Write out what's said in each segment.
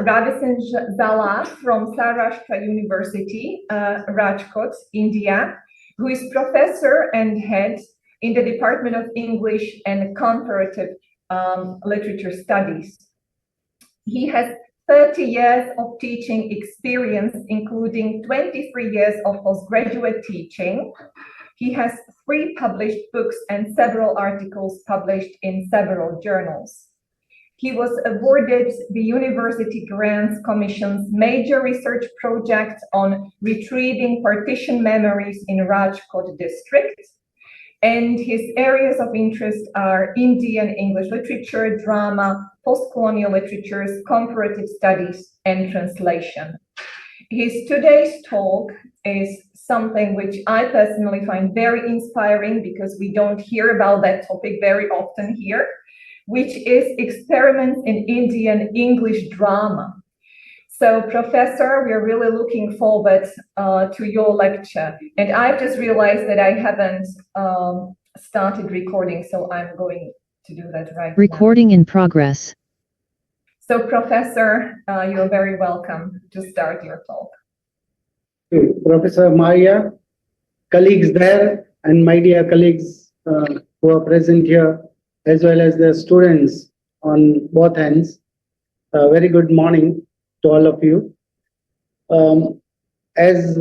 Ravisinh Zala from Saurashtra University, Rajkot, India, who is professor and head in the Department of English and Comparative Literature Studies. He has 30 years of teaching experience, including 23 years of postgraduate teaching. He has 3 published books and several articles published in several journals. He was awarded the University Grants Commission's Major Research Project on Retrieving Partition Memories in Rajkot District. And his areas of interest are Indian English literature, drama, postcolonial literatures, comparative studies, and translation. His today's talk is something which I personally find very inspiring because we don't hear about that topic very often here, which is experiments in Indian English drama. So, Professor, we're really looking forward to your lecture. And I've just realized that I haven't started recording, so I'm going to do that right now. Recording in progress. So, Professor, you're very welcome to start your talk. Professor Maria, colleagues there, and my dear colleagues who are present here, as well as the students on both ends. Very good morning to all of you. As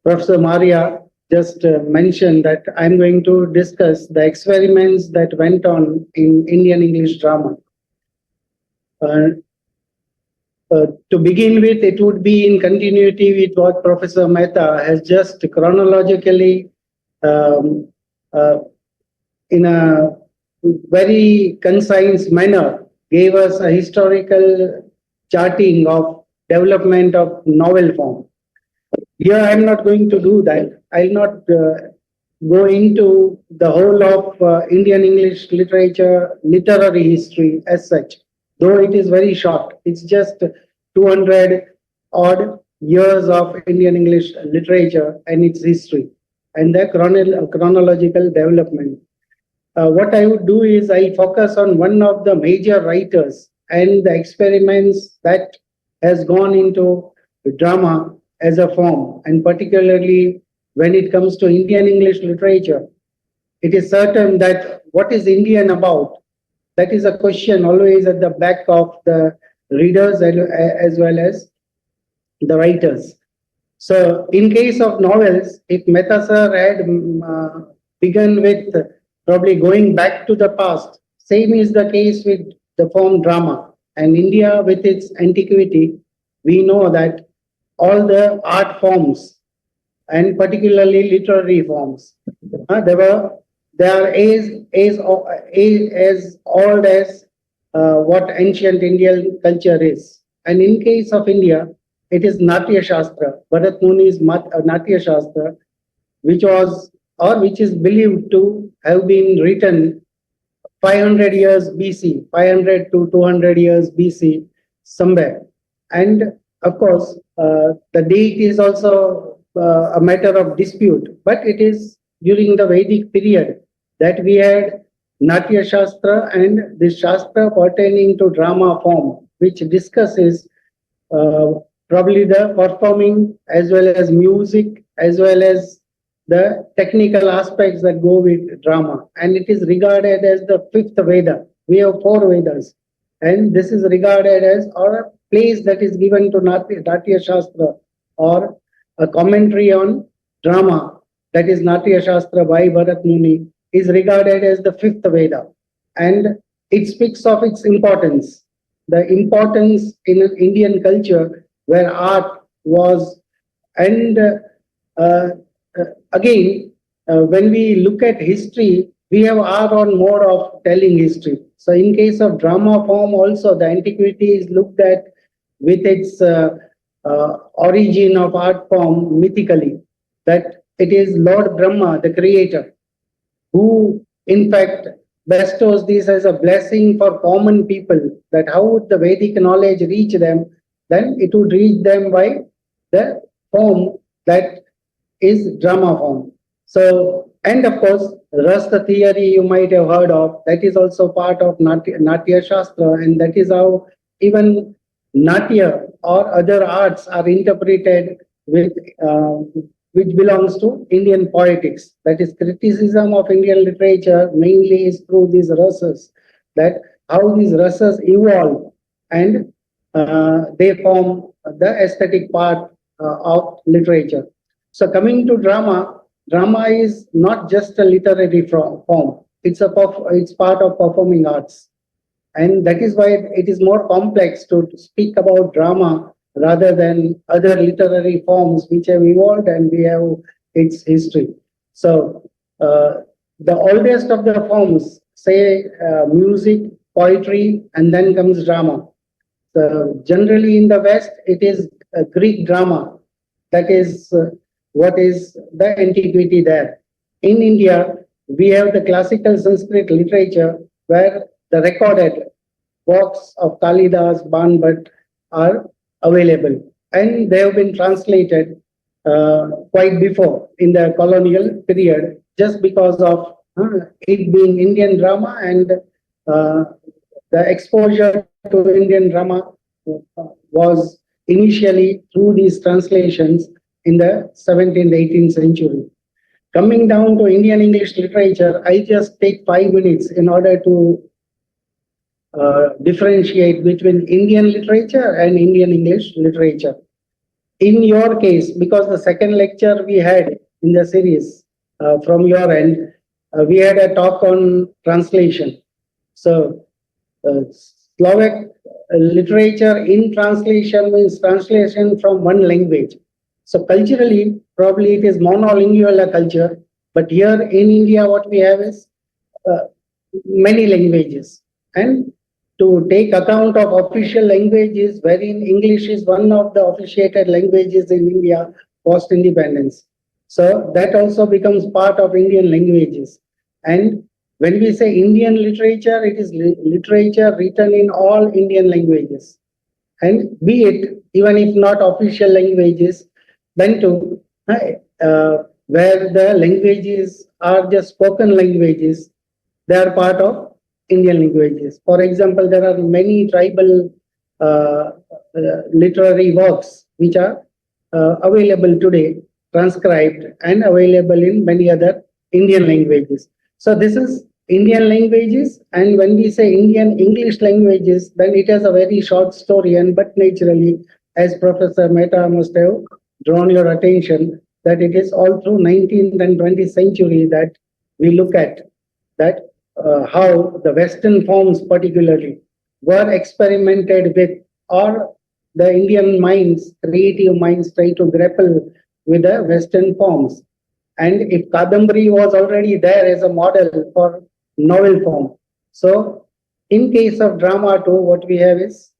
Professor Maria just mentioned, that I'm going to discuss the experiments that went on in Indian English drama. To begin with, it would be in continuity with what Professor Mehta has just chronologically in a very concise manner gave us a historical charting of development of novel form. Here I'm not going to do that. I'll not go into the whole of Indian English literature, literary history as such, though it is very short. It's just 200 odd years of Indian English literature and its history and the chronological development. What I would do is I focus on one of the major writers and the experiments that has gone into drama as a form, and particularly when it comes to Indian English literature. It is certain that what is Indian about? That is a question always at the back of the readers as well as the writers. So in case of novels, if Mehta sir had begun with probably going back to the past, same is the case with the form drama. And India, with its antiquity, we know that all the art forms, and particularly literary forms, they are as old as what ancient Indian culture is. And in case of India, it is Natya Shastra, Bharat Muni's Natya Shastra, which is believed to have been written 500 years BC, 500 to 200 years BC, somewhere. And of course, the date is also a matter of dispute, but it is during the Vedic period that we had Natya Shastra and the Shastra pertaining to drama form, which discusses probably the performing as well as music, as well as the technical aspects that go with drama. And it is regarded as the 5th Veda. We have 4 Vedas. And this is regarded as a place that is given to Natya Shastra, or a commentary on drama, that is Natya Shastra by Bharat Muni, is regarded as the 5th Veda. And it speaks of its importance. The importance in Indian culture where art was, and again, when we look at history, we have our own mode of telling history. So in case of drama form also, the antiquity is looked at with its origin of art form mythically, that it is Lord Brahma, the creator, who in fact bestows this as a blessing for common people, that how would the Vedic knowledge reach them? Then it would reach them by the form that is drama form. So, and of course, Rasa theory you might have heard of, that is also part of Natya Shastra, and that is how even Natya or other arts are interpreted with which belongs to Indian poetics. That is, criticism of Indian literature mainly is through these rasas, that how these rasas evolve and they form the aesthetic part of literature. So coming to drama, drama is not just a literary form. It's part of performing arts. And that is why it is more complex to speak about drama rather than other literary forms which have evolved and we have its history. So the oldest of the forms, say music, poetry, and then comes drama. So generally in the West, it is a Greek drama. That is what is the antiquity there. In India, we have the classical Sanskrit literature where the recorded works of Kalidas, Ban Bhat are available, and they have been translated quite before in the colonial period, just because of it being Indian drama and the exposure to Indian drama was initially through these translations in the 17th, 18th century. Coming down to Indian English literature, I just take 5 minutes in order to differentiate between Indian literature and Indian English literature. In your case, because the second lecture we had in the series from your end, we had a talk on translation. So Slovak literature in translation means translation from one language. So culturally, probably it is monolingual culture, but here in India, what we have is many languages. And to take account of official languages, wherein English is one of the officiated languages in India post-independence. So that also becomes part of Indian languages. And when we say Indian literature, it is literature written in all Indian languages. And be it, even if not official languages, then too, where the languages are just spoken languages, they are part of Indian languages. For example, there are many tribal literary works which are available today, transcribed and available in many other Indian languages. So this is Indian languages, and when we say Indian English languages, then it has a very short story, and but naturally, as Professor Mehta must have drawn your attention, that it is all through 19th and 20th century that we look at that how the Western forms particularly were experimented with, or the Indian minds, creative minds, try to grapple with the Western forms. And if Kadambari was already there as a model for novel form, so in case of drama too, what we have is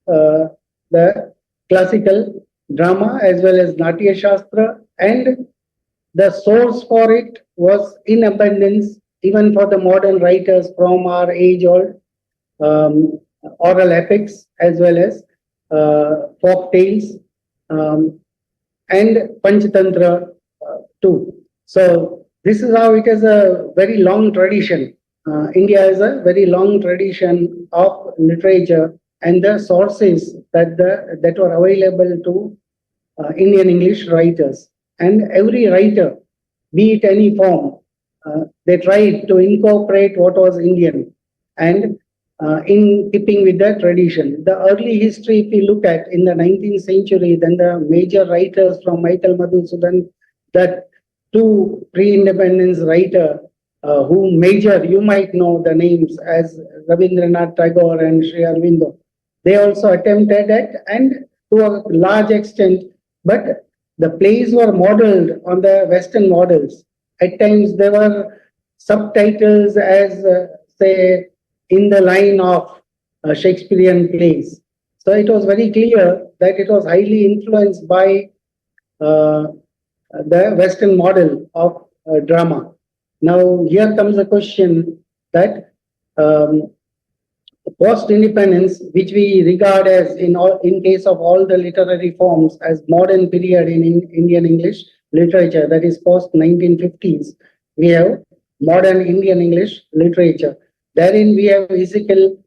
the classical drama as well as Natya Shastra, and the source for it was in abundance even for the modern writers from our age-old oral epics as well as folk tales and Panchatantra too. So this is how it is a very long tradition. India has a very long tradition of literature, and the sources that were available to Indian English writers. And every writer, be it any form, they tried to incorporate what was Indian and in keeping with the tradition. The early history, if you look at in the 19th century, then the major writers from Michael Madhusudan, that two pre-independence writer who major, you might know the names as Rabindranath Tagore and Sri Aurobindo. They also attempted it, and to a large extent, but the plays were modeled on the Western models. At times there were subtitles as, say, in the line of Shakespearean plays. So it was very clear that it was highly influenced by the Western model of drama. Now, here comes the question that post-independence, which we regard as in case of all the literary forms as modern period in Indian English literature, that is post-1950s, we have modern Indian English literature. Therein we have Ezekiel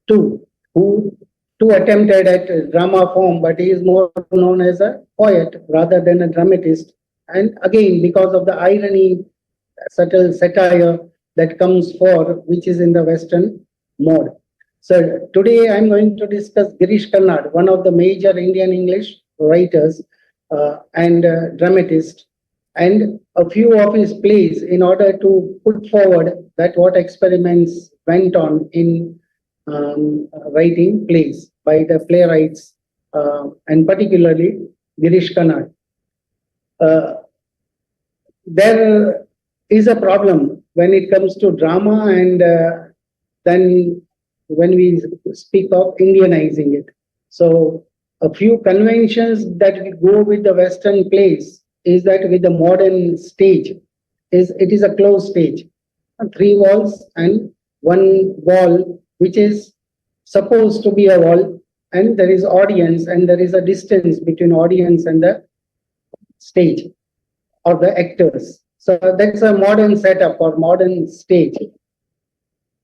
II, who two attempted at drama form, but he is more known as a poet rather than a dramatist. And again, because of the irony, subtle satire that comes for, which is in the Western mode. So today I'm going to discuss Girish Karnad, one of the major Indian English writers and dramatist, and a few of his plays in order to put forward that what experiments went on in writing plays by the playwrights and particularly Girish Karnad. There is a problem when it comes to drama and then when we speak of Indianizing it. So a few conventions that we go with the Western plays is that with the modern stage, it is a closed stage, 3 walls and 1 wall, which is supposed to be a wall, and there is audience and there is a distance between audience and the stage or the actors. So that's a modern setup or modern stage.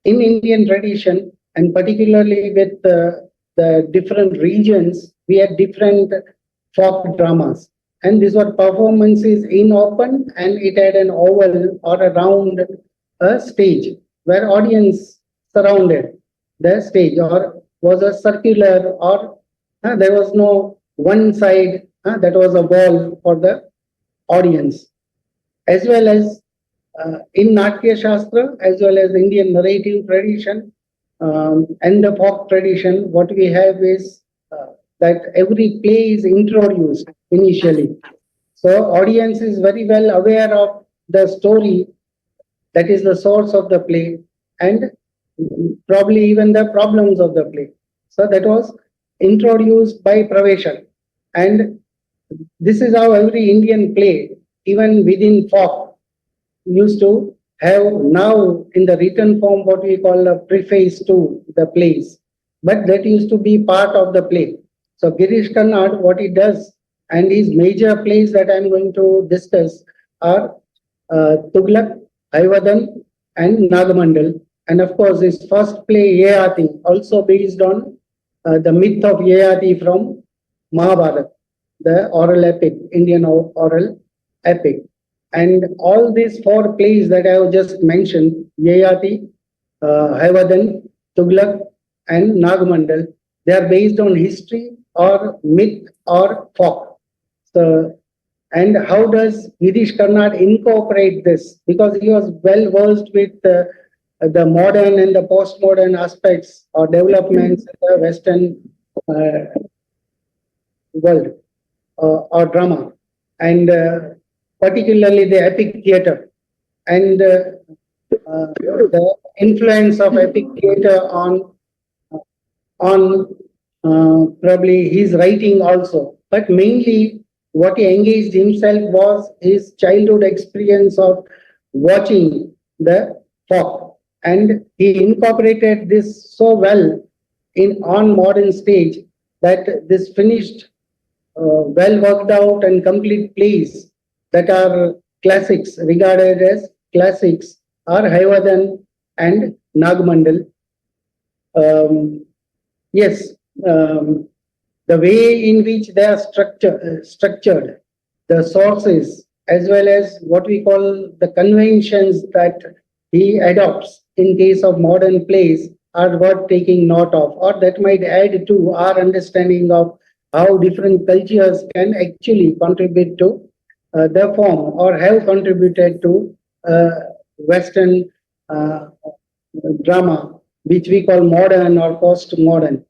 In Indian tradition, and particularly with the different regions, we had different folk dramas. And these were performances in open, and it had an oval or around a stage where audience surrounded the stage, or was a circular, or there was no one side that was a wall for the audience. As well as in Natya Shastra, as well as Indian narrative tradition and the folk tradition, what we have is that every play is introduced initially. So audience is very well aware of the story that is the source of the play and probably even the problems of the play. So that was introduced by Praveshan. And this is how every Indian play, even within folk, used to have now in the written form what we call a preface to the plays. But that used to be part of the play. So Girish Karnad, what he does, and his major plays that I'm going to discuss are Tughlaq, Haivadan, and Nagamandal. And of course, his first play, Yayati, also based on the myth of Yayati from Mahabharata, the oral epic, Indian oral epic. And all these 4 plays that I have just mentioned, Yayati, Haivadan, Tughlaq, and Nagamandal, they are based on history or myth or folk. So, and how does Girish Karnad incorporate this? Because he was well versed with the modern and the postmodern aspects or developments in the Western world or drama, and particularly the epic theatre and the influence of epic theatre on probably his writing also. But mainly what he engaged himself was his childhood experience of watching the folk, and he incorporated this so well on modern stage that this finished well worked out and complete plays that are classics, regarded as classics, are Haivadan and Nagamandal. Yes, the way in which they are structured, the sources, as well as what we call the conventions that he adopts in case of modern plays are worth taking note of, or that might add to our understanding of how different cultures can actually contribute to the form or have contributed to Western drama, which we call modern or postmodern.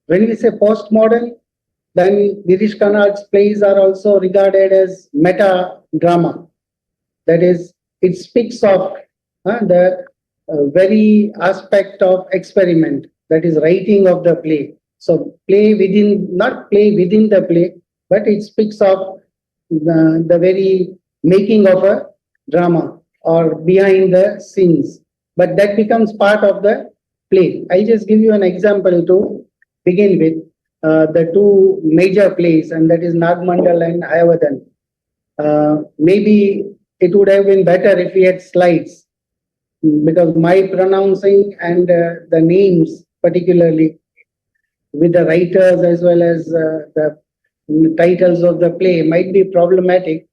When we say postmodern, then Girish Karnad's plays are also regarded as meta drama. That is, it speaks of the very aspect of experiment, that is writing of the play. So play within, not play within the play, but it speaks of the very making of a drama or behind the scenes. But that becomes part of the play. I'll just give you an example to begin with. The 2 major plays, and that is Nagamandal and Haivadan. Maybe it would have been better if we had slides, because my pronouncing and the names particularly with the writers as well as the titles of the play might be problematic,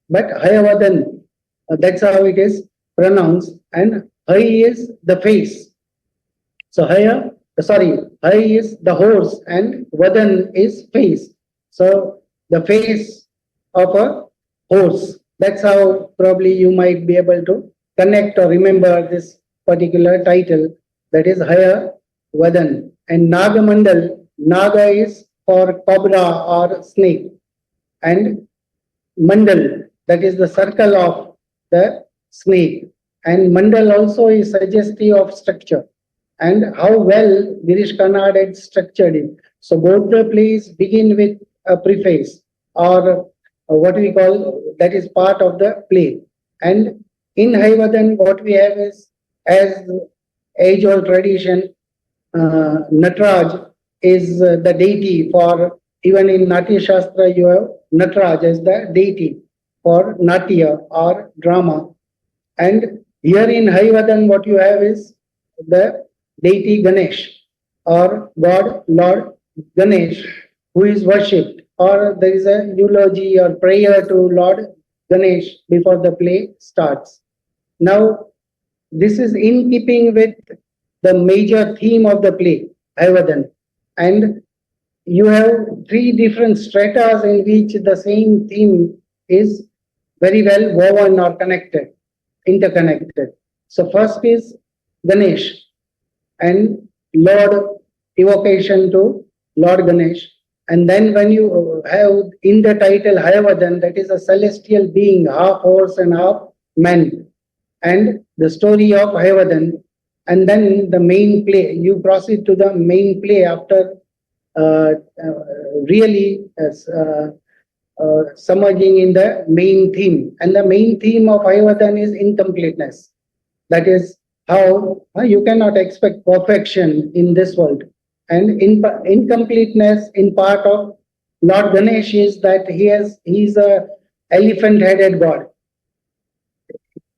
but Hayavadan, that's how it is pronounced, and Hay is the face. So Hay is the horse and Vadan is face. So the face of a horse. That's how probably you might be able to connect or remember this particular title, that is Haya Vadan. And Nagamandal, Naga is for cobra or snake, and Mandal, that is the circle of the snake. And Mandal also is suggestive of structure and how well Girish Karnad had structured it. So both the plays begin with a preface or what we call, that is part of the play. And in Haivadan, what we have is, as age-old tradition, Natraj is the deity for, even in Natya Shastra, you have Natraj as the deity for Natya or drama. And here in Haivadan, what you have is the deity Ganesh or God, Lord Ganesh, who is worshipped, or there is a eulogy or prayer to Lord Ganesh before the play starts. Now, this is in keeping with the major theme of the play, Haivadan. And you have three different stratas in which the same theme is very well woven or connected, interconnected. So first is Ganesh and Lord, evocation to Lord Ganesh. And then when you have in the title Hayavadan, that is a celestial being, half horse and half man. And the story of Hayavadan. And then the main play, you proceed to the main play after really submerging in the main theme. And the main theme of Hayavadan is incompleteness. That is how you cannot expect perfection in this world. And incompleteness in part of Lord Ganesh is that he's a elephant-headed god.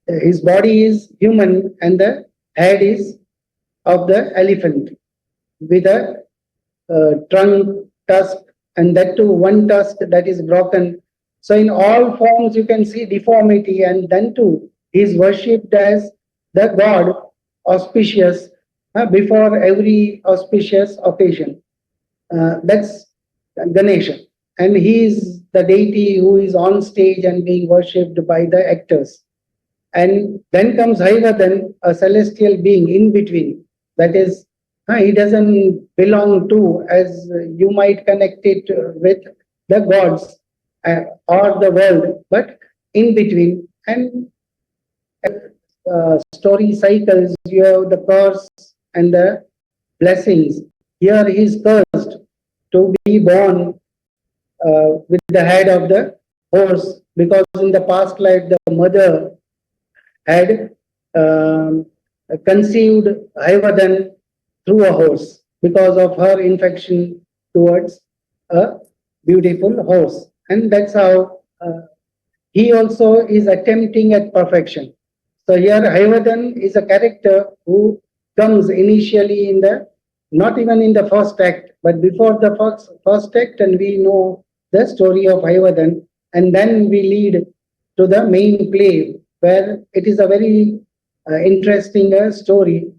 His body is human and the head is of the elephant with a trunk, tusk, and that too one tusk that is broken. So in all forms you can see deformity, and then too he is worshipped as the god auspicious before every auspicious occasion. That's Ganesha, and he is the deity who is on stage and being worshipped by the actors. And then comes Haivadan, a celestial being in between. That is, he doesn't belong to, as you might connect it with the gods or the world, but in between. And story cycles, you have the curse and the blessings. Here he is cursed to be born with the head of the horse, because in the past life the mother had conceived Haivadan through a horse because of her infection towards a beautiful horse. And that's how he also is attempting at perfection. So here Haivadan is a character who comes initially in the, not even in the first act, but before the first act, and we know the story of Haivadan, and then we lead to the main play, where it is a very interesting story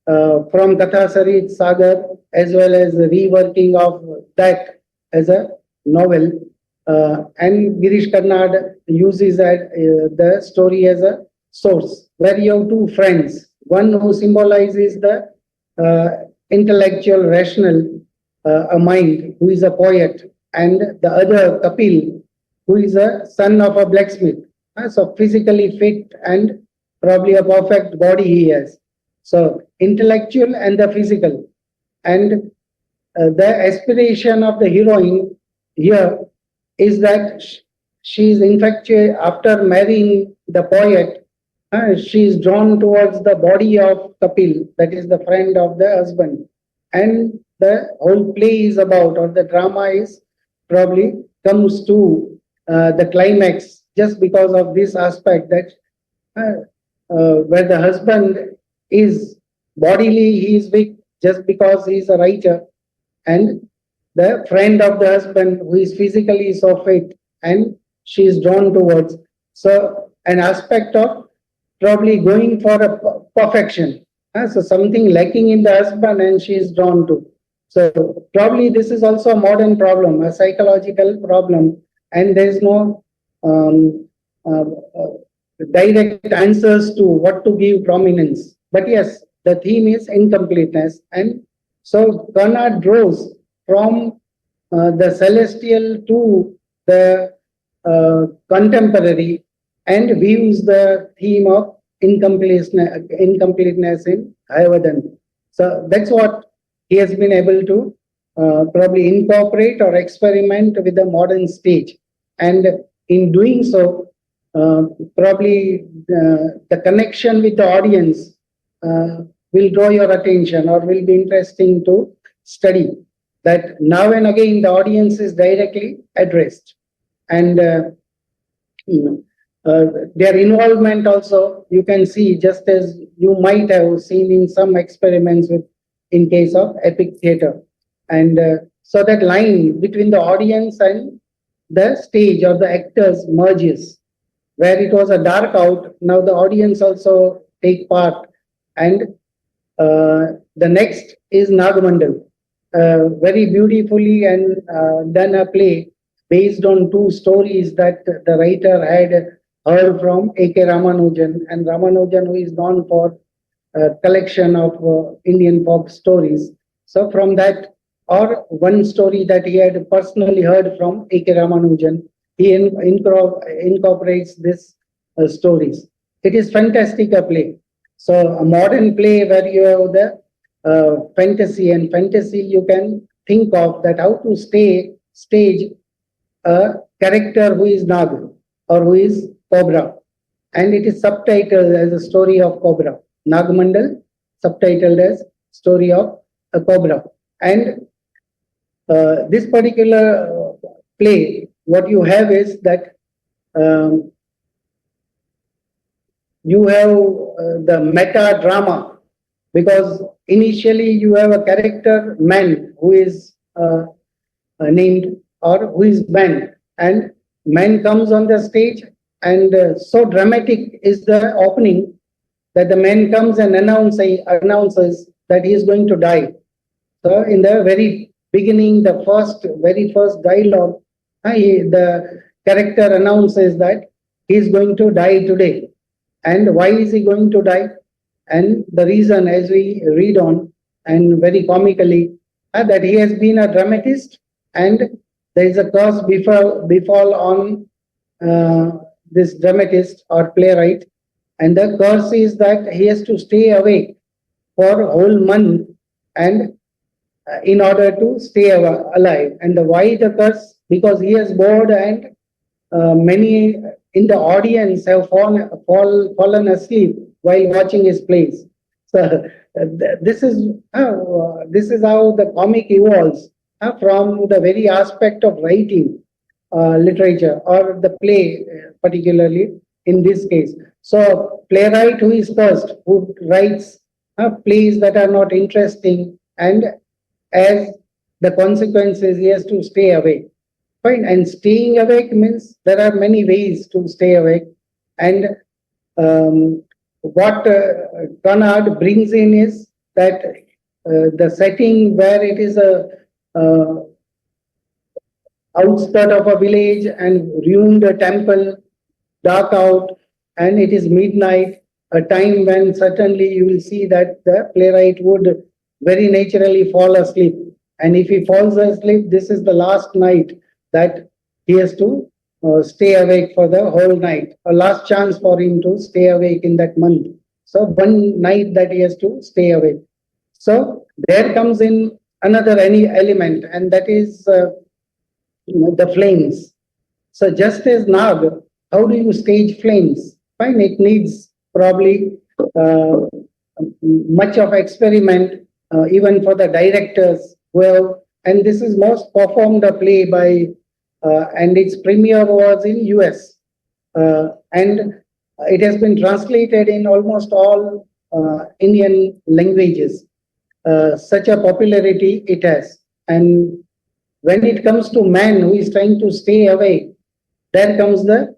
from Katha Sarit Sagar, as well as the reworking of that as a novel. And Girish Karnad uses that, the story as a source, where you have two friends, one who symbolizes the intellectual, rational, a mind, who is a poet, and the other, Kapil, who is a son of a blacksmith. So physically fit and probably a perfect body he has. So intellectual and the physical. And the aspiration of the heroine here is that she is infatuated after marrying the poet. She is drawn towards the body of Kapil, that is the friend of the husband. And the whole play is about, or the drama is probably comes to the climax just because of this aspect, that where the husband is bodily, he is weak just because he is a writer, and the friend of the husband who is physically so fit, and she is drawn towards. So an aspect of probably going for a perfection. So something lacking in the husband and she is drawn to. So probably this is also a modern problem, a psychological problem, and there is no uh, direct answers to what to give prominence. But yes, the theme is incompleteness, and so Bernard draws from the celestial to the contemporary and views the theme of incompleteness in Hayavadan. So that's what he has been able to probably incorporate or experiment with the modern stage. And in doing so, probably the connection with the audience will draw your attention or will be interesting to study. That now and again the audience is directly addressed, and their involvement also you can see, just as you might have seen in some experiments with in case of epic theater. And so that line between the audience and the stage or the actors merges. Where it was a dark out, now the audience also take part. And the next is Nagamandal. Very beautifully and done a play based on two stories that the writer had heard from A.K. Ramanujan. And Ramanujan, who is known for collection of Indian folk stories. So from that, or one story that he had personally heard from A.K. Ramanujan, he incorporates this stories. It is fantastic a play. So a modern play where you have the fantasy, and fantasy you can think of that how to stage a character who is Nag or who is Cobra, and it is subtitled as a story of Cobra. Nagamandal, subtitled as story of a Cobra. And this particular play, what you have is that you have the meta drama, because initially you have a character man who is named or who is man, and man comes on the stage, and so dramatic is the opening that the man comes and announces that he is going to die. So in the very beginning, the very first dialogue, the character announces that he is going to die today. And why is he going to die? And the reason, as we read on, and very comically, that he has been a dramatist, and there is a curse befall on this dramatist or playwright, and the curse is that he has to stay awake for a whole month, and in order to stay alive. And why the curse? Because he is bored, and many in the audience have fallen asleep while watching his plays. So this is how the comic evolves from the very aspect of writing literature or the play, particularly in this case. So playwright who is cursed, who writes plays that are not interesting, and as the consequences, he has to stay awake. Fine. And staying awake means there are many ways to stay awake. And what Bernard brings in is that the setting where it is a outskirt of a village and ruined temple, dark out, and it is midnight, a time when certainly you will see that the playwright would very naturally fall asleep. And if he falls asleep, this is the last night that he has to stay awake for the whole night, a last chance for him to stay awake in that month. So one night that he has to stay awake. So there comes in another element, and that is the flames. So just as Nag, how do you stage flames? Fine, it needs probably much of experiment, even for the directors who have, and this is most performed a play by, and its premiere was in US. And it has been translated in almost all Indian languages. Such a popularity it has. And when it comes to man who is trying to stay away, there comes the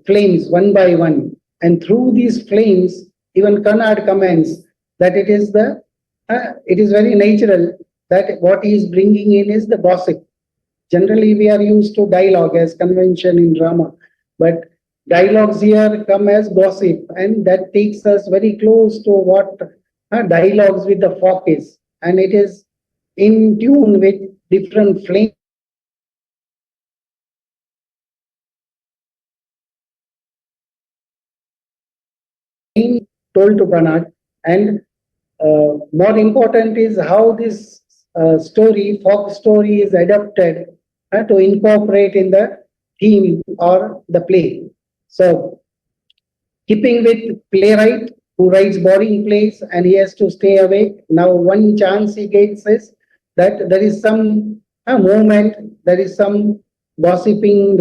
flames one by one. And through these flames, even Kannad comments that it is very natural that what he is bringing in is the gossip. Generally, we are used to dialogue as convention in drama, but dialogues here come as gossip, and that takes us very close to what dialogues with the folk is, and it is in tune with different flames told to Bernard. And more important is how this folk story is adapted to incorporate in the theme or the play. So, keeping with playwright who writes boring plays and he has to stay awake. Now, one chance he gets is that there is some moment, there is some gossiping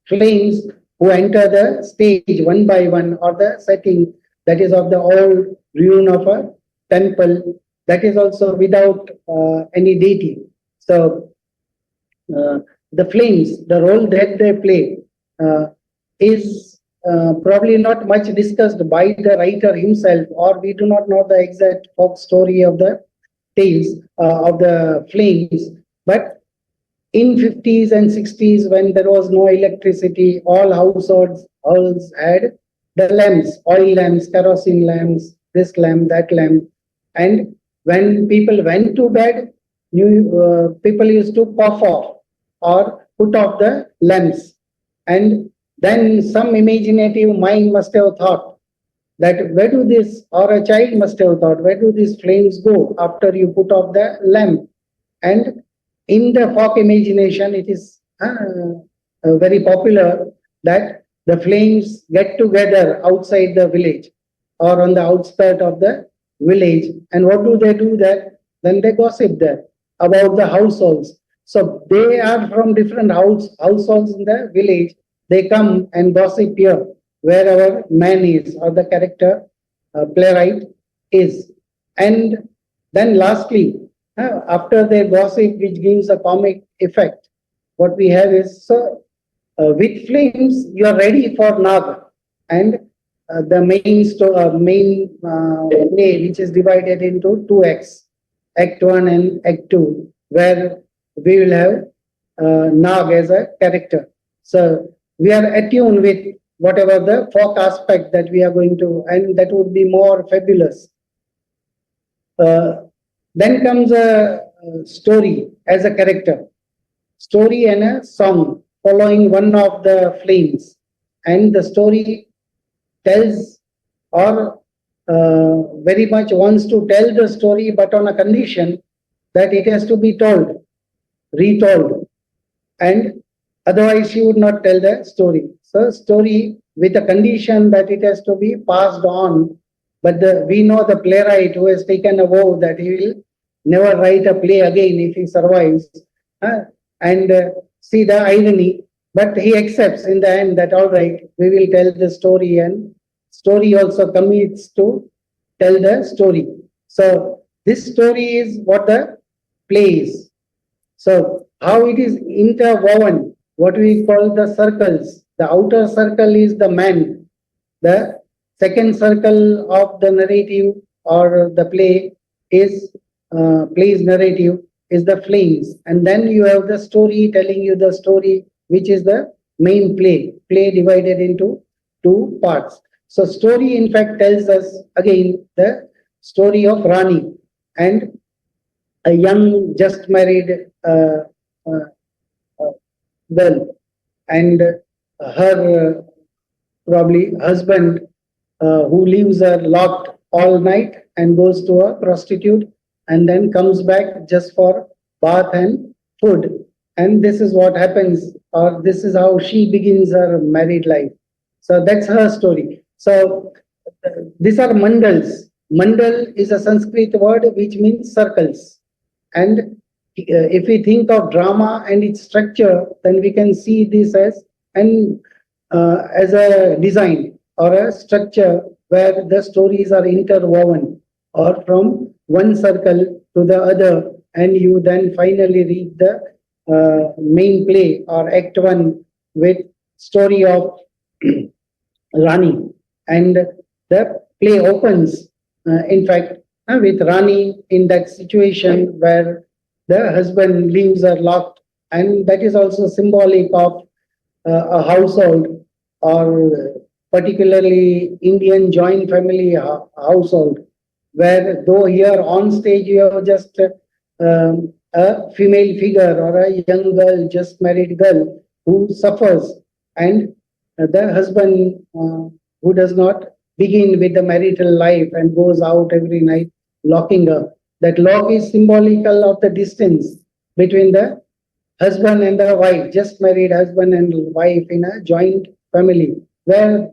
flames who enter the stage one by one, or the setting that is of the old ruin of a temple, that is also without any deity. So the flames, the role that they play is probably not much discussed by the writer himself, or we do not know the exact folk story of the tales of the flames. But in 50s and 60s, when there was no electricity, all households had the lamps, oil lamps, kerosene lamps, this lamp, that lamp. And when people went to bed, people used to puff off or put off the lamps. And then some imaginative mind must have thought that where do this, or a child must have thought, where do these flames go after you put off the lamp? And in the folk imagination, it is very popular that the flames get together outside the village or on the outskirts of the village. And what do they do there? Then they gossip there about the households. So they are from different households in the village. They come and gossip here, wherever man is, or the character playwright is. And then lastly, after their gossip, which gives a comic effect, what we have is, so with flames, you are ready for Nag. And the main play, which is divided into two acts, Act 1 and Act 2, where we will have Nag as a character. So we are attuned with whatever the folk aspect that we are going to, and that would be more fabulous. Then comes a story as a character, story and a song following one of the flames. And the story tells, or very much wants to tell the story, but on a condition that it has to be told, retold. And otherwise, she would not tell the story. So, story with a condition that it has to be passed on. But we know the playwright who has taken a vow that he will never write a play again if he survives. And see the irony. But he accepts in the end that, all right, we will tell the story, and story also commits to tell the story. So this story is what the play is. So how it is interwoven, what we call the circles. The outer circle is the man. The second circle of the narrative or the play is play's narrative is the flames. And then you have the story telling you the story, which is the main play divided into two parts. So story in fact tells us again the story of Rani and a young just married girl, and her probably husband who leaves her locked all night and goes to a prostitute and then comes back just for bath and food. And this is what happens, or this is how she begins her married life. So that's her story. So these are mandals. Mandal is a Sanskrit word which means circles. And if we think of drama and its structure, then we can see this as a design or a structure where the stories are interwoven, or from one circle to the other, and you then finally read the main play or act one with story of Rani. And the play opens, in fact, with Rani in that situation where the husband leaves her locked, and that is also symbolic of a household, or particularly Indian joint family household, where though here on stage you have just a female figure or a young girl, just married girl who suffers, and the husband who does not begin with the marital life and goes out every night locking her. That lock is symbolical of the distance between the husband and the wife, just married husband and wife in a joint family, where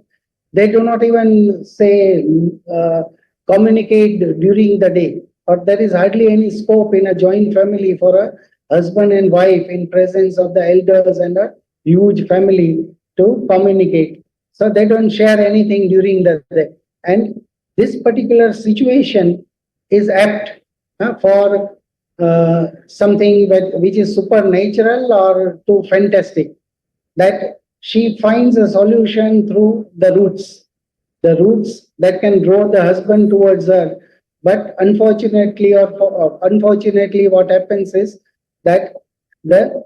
they do not even say communicate during the day, or there is hardly any scope in a joint family for a husband and wife in presence of the elders and a huge family to communicate. So they don't share anything during the day. And this particular situation is apt for something which is supernatural or too fantastic, that she finds a solution through the roots that can draw the husband towards her. But unfortunately, what happens is that the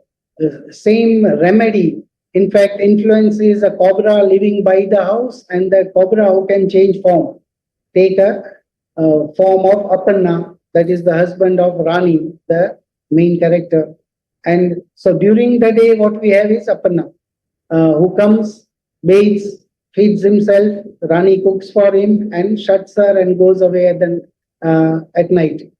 same remedy, in fact, influences a cobra living by the house, and the cobra who can change form, take a form of Aparna, that is the husband of Rani, the main character. And so during the day, what we have is Aparna, who comes, bathes, feeds himself, Rani cooks for him and shuts her and goes away at night.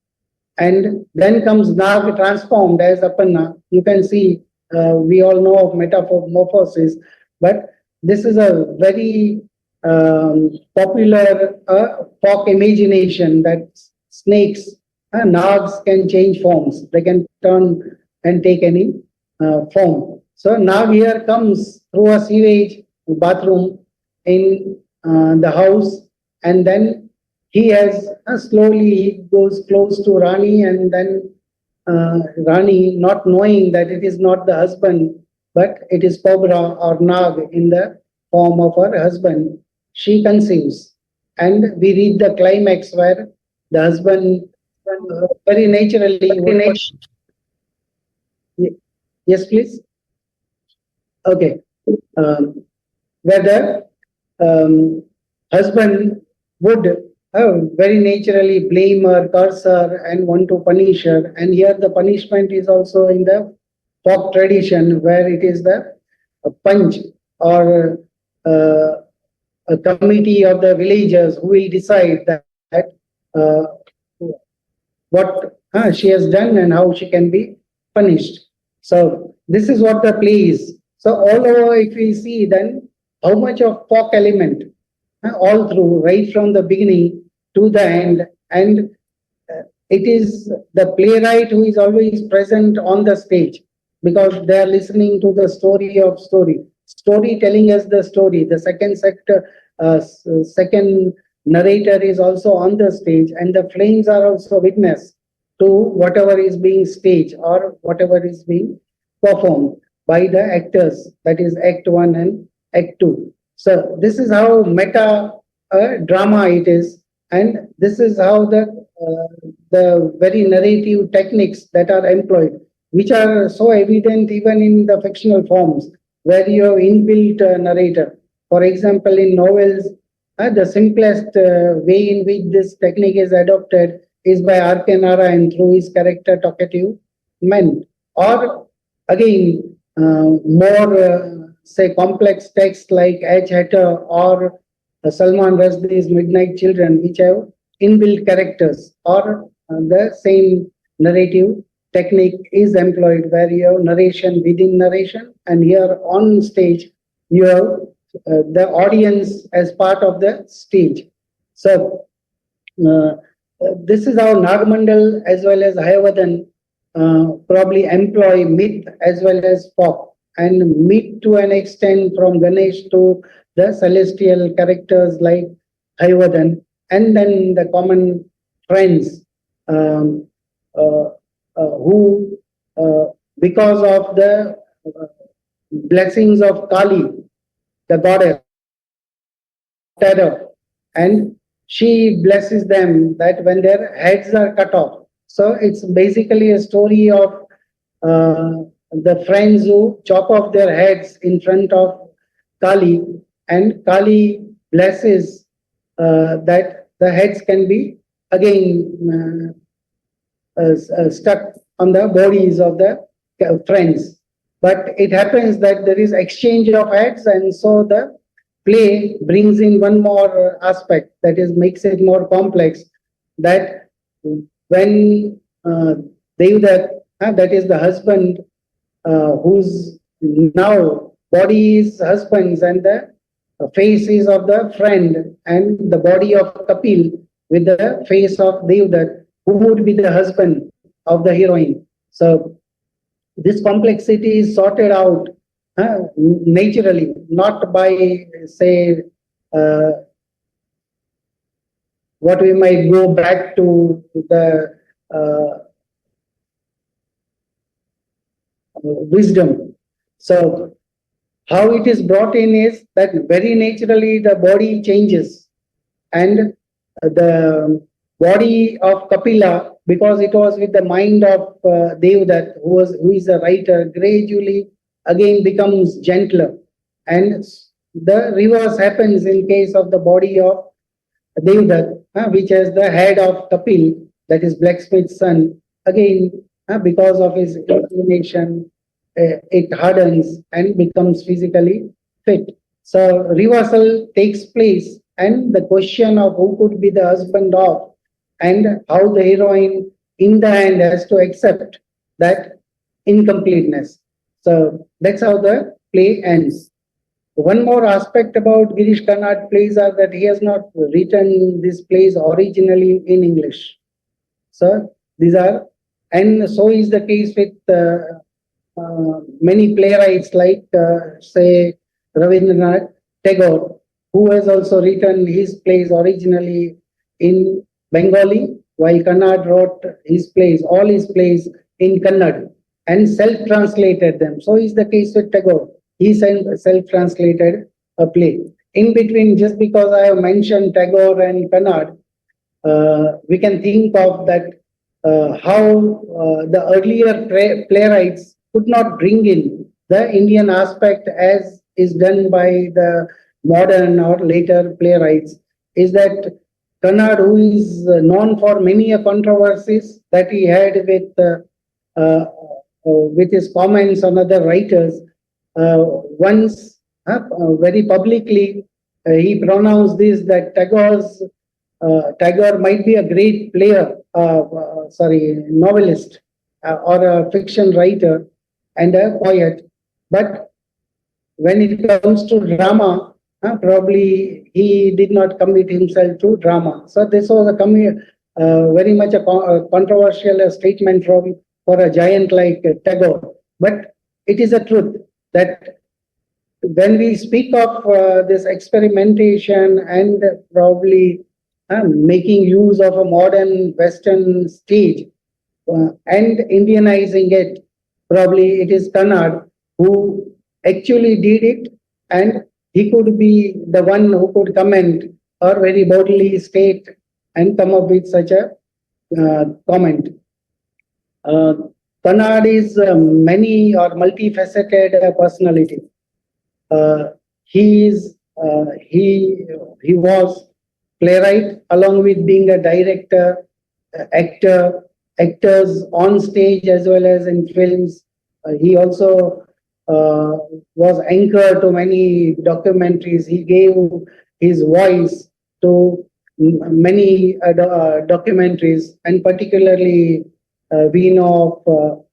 And then comes Nag transformed as Aparna. You can see, we all know of metamorphosis, but this is a very popular folk imagination that snakes, Nags can change forms. They can turn and take any form. So Nag here comes through a sewage bathroom in the house, and then he has slowly he goes close to Rani, and then Rani, not knowing that it is not the husband, but it is Cobra or Nag in the form of her husband, she conceives. And we read the climax where the husband very naturally would. Yes, please. Okay. Where the husband would very naturally blame her, curse her, and want to punish her. And here the punishment is also in the folk tradition, where it is the panch or a committee of the villagers who will decide that what she has done and how she can be punished. So this is what the play is. So all over, if we see, then how much of folk element all through, right from the beginning to the end, and it is the playwright who is always present on the stage, because they are listening to the story telling us the story. The second narrator is also on the stage, and the flames are also witness to whatever is being staged or whatever is being performed by the actors, that is Act 1 and Act 2. So this is how meta drama it is, and this is how the very narrative techniques that are employed, which are so evident even in the fictional forms, where you have inbuilt narrator. For example, in novels, the simplest way in which this technique is adopted is by R.K. Narayan through his character Talkative Man. Or again, more say complex texts like H. Hatter or Salman Rushdie's Midnight Children, which have inbuilt characters, or the same narrative technique is employed where you have narration within narration, and here on stage you have the audience as part of the stage. So this is how Nagmandal as well as Hayavadhan probably employ myth as well as folk, and myth to an extent from Ganesh to the celestial characters like Hayavadhan, and then the common friends who, because of the blessings of Kali, the goddess terror, and she blesses them that when their heads are cut off. So it's basically a story of the friends who chop off their heads in front of Kali, and Kali blesses that the heads can be again stuck on the bodies of the friends. But it happens that there is exchange of heads, and so the play brings in one more aspect that is makes it more complex. That when Devdutt, that is the husband, whose now body is husband's and the face is of the friend, and the body of Kapil with the face of Devdutt, who would be the husband of the heroine. So this complexity is sorted out naturally, not by, say, what we might go back to the wisdom. So how it is brought in is that very naturally the body changes, and the body of Kapila, because it was with the mind of Devdutt, who is a writer, gradually again becomes gentler, and the reverse happens in case of the body of Devdutt, which has the head of Kapil, that is blacksmith's son. Again, because of his inclination, it hardens and becomes physically fit. So reversal takes place, and the question of who could be the husband of, and how the heroine in the end has to accept that incompleteness. So that's how the play ends. One more aspect about Girish Karnad plays are that he has not written these plays originally in English. So these are, and so is the case with many playwrights like, say, Rabindranath Tagore, who has also written his plays originally in Bengali, while Karnad wrote his plays, all his plays in Kannada, and self-translated them. So is the case with Tagore. He self-translated a play. In between, just because I have mentioned Tagore and Kannada, we can think of that how the earlier playwrights could not bring in the Indian aspect as is done by the modern or later playwrights, is that Kannada, who is known for many controversies that he had with his comments on other writers, once very publicly he pronounced this, that Tagore might be a great player, novelist, or a fiction writer and a poet, but when it comes to drama, probably he did not commit himself to drama. So this was a very much a controversial statement for a giant like Tagore. But it is a truth that when we speak of this experimentation and probably making use of a modern Western stage and Indianizing it, probably it is Kannada who actually did it, and he could be the one who could comment or very boldly state and come up with such a comment. Kannada is many or multifaceted personality. He was playwright along with being a director, actors on stage as well as in films. He also was anchor to many documentaries. He gave his voice to many documentaries, and particularly we know of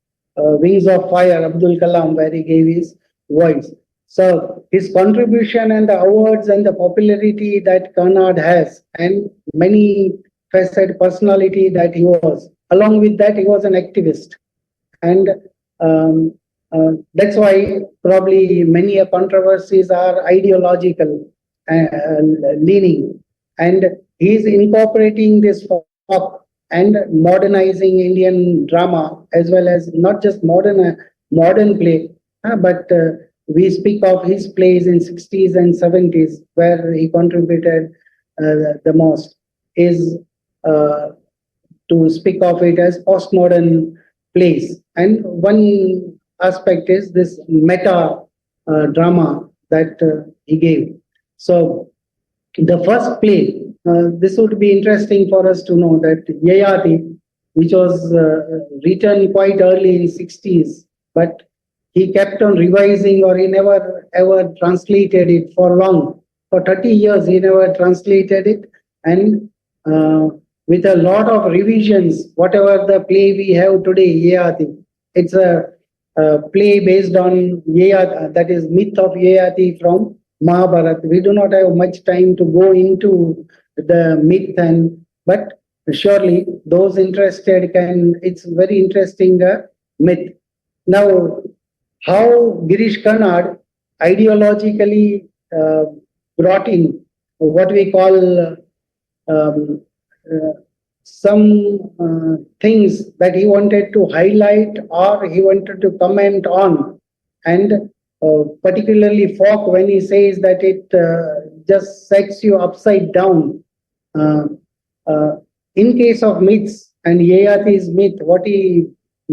Wings of Fire, Abdul Kalam, where he gave his voice. So his contribution and the awards and the popularity that Karnad has, and many faceted personality that he was. Along with that, he was an activist, and that's why probably many controversies are ideological leaning, and he is incorporating this folk and modernizing Indian drama, as well as not just modern play, but we speak of his plays in 60s and 70s, where he contributed the most, is to speak of it as postmodern plays. And one aspect is this meta drama that he gave. So the first play, this would be interesting for us to know that Yayati, which was written quite early in 60s, but he kept on revising, or he never ever translated it for long. For 30 years, he never translated it. And with a lot of revisions, whatever the play we have today, Yayati, it's a play based on Yayati, that is myth of Yayati from Mahabharata. We do not have much time to go into the myth, but surely those interested can. It's very interesting myth. Now, how Girish Karnad ideologically brought in what we call some things that he wanted to highlight or he wanted to comment on, and particularly folk, when he says that it just sets you upside down. In case of myths and Yayati's myth, what he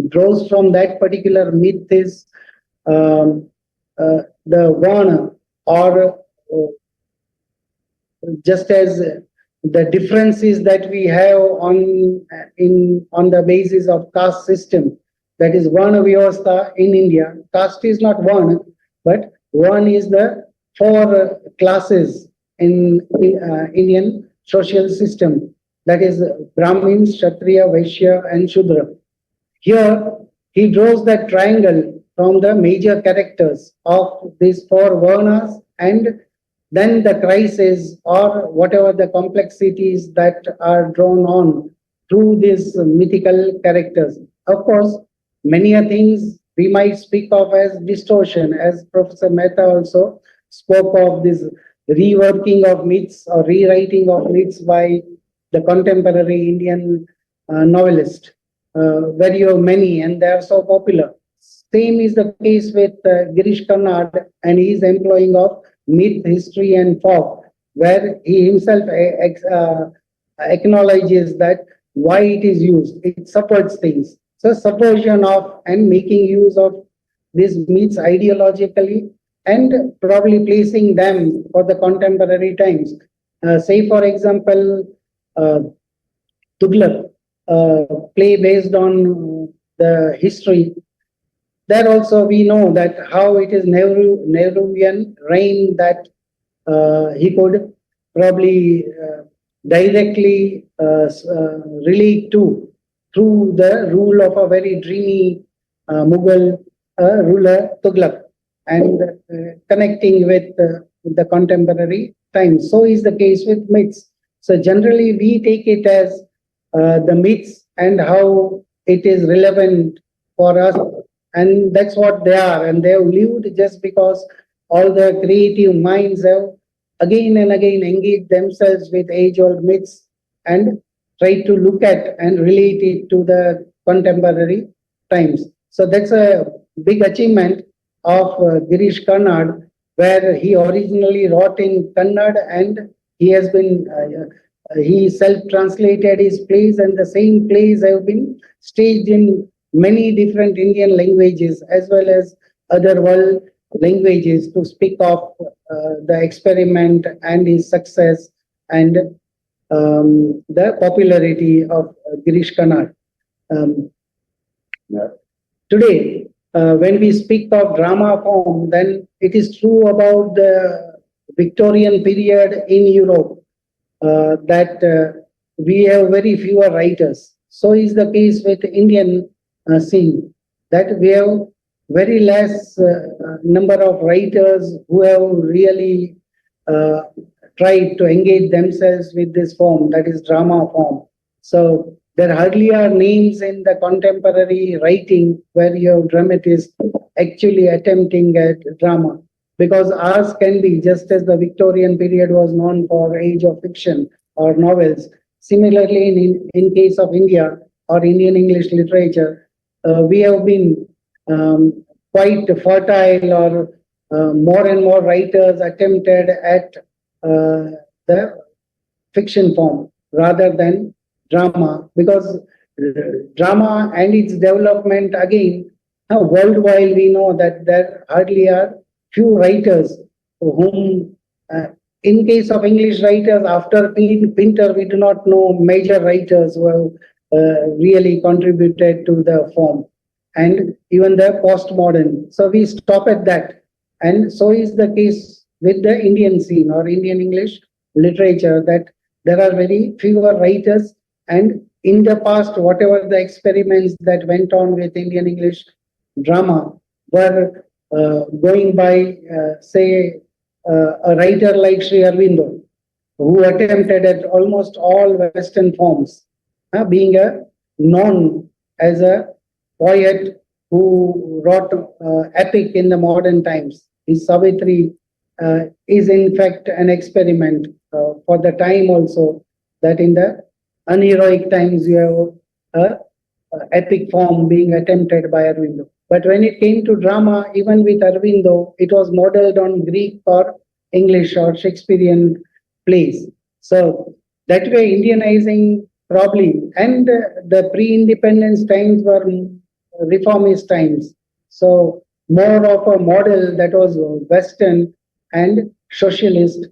draws from that particular myth is the Varna, or just as the differences that we have on the basis of caste system, that is Varna Vyavastha in India. Caste is not Varna, but Varna is the four classes in Indian social system, that is Brahmins, Kshatriya, Vaishya, and Shudra. Here he draws that triangle from the major characters of these four Varnas, and then the crisis or whatever the complexities that are drawn on through these mythical characters. Of course, many things we might speak of as distortion, as Professor Mehta also spoke of this reworking of myths or rewriting of myths by the contemporary Indian novelist. Very many, and they are so popular. Same is the case with Girish Karnad and his employing of myth, history, and folk, where he himself acknowledges that why it is used. It supports things. So subversion of and making use of these myths ideologically and probably placing them for the contemporary times. Say, for example, Tughlaq, play based on the history. There also we know that how it is Nehruvian reign that he could probably directly relate to through the rule of a very dreamy Mughal ruler Tughlaq, and connecting with the contemporary times. So is the case with myths. So generally we take it as the myths and how it is relevant for us, and that's what they are, and they have lived just because all the creative minds have again and again engaged themselves with age-old myths and tried to look at and relate it to the contemporary times. So that's a big achievement of Girish Karnad, where he originally wrote in Kannada, and he has been he self-translated his plays, and the same plays have been staged in many different Indian languages as well as other world languages, to speak of the experiment and his success and the popularity of Girish Karnad. Today, when we speak of drama form, then it is true about the Victorian period in Europe that we have very fewer writers. So is the case with Indian scene, that we have very less number of writers who have really tried to engage themselves with this form, that is drama form. So there hardly are names in the contemporary writing where you have dramatists actually attempting at drama, because ours can be, just as the Victorian period was known for age of fiction or novels, similarly, in case of India or Indian English literature, we have been quite fertile, or more and more writers attempted at the fiction form rather than drama, because drama and its development again, worldwide we know that there hardly are few writers whom, in case of English writers, after Pinter, we do not know major writers who have really contributed to the form, and even the postmodern. So we stop at that. And so is the case with the Indian scene or Indian English literature, that there are very fewer writers. And in the past, whatever the experiments that went on with Indian English drama were going by, say, a writer like Sri Aurobindo, who attempted at almost all Western forms, being known as a poet who wrote epic in the modern times. His Savitri is in fact an experiment for the time also, that in the unheroic times you have a epic form being attempted by Aurobindo. But when it came to drama, even with Aurobindo, it was modeled on Greek or English or Shakespearean plays. So that way, Indianizing probably, and the pre-independence times were reformist times. So more of a model that was Western and socialist,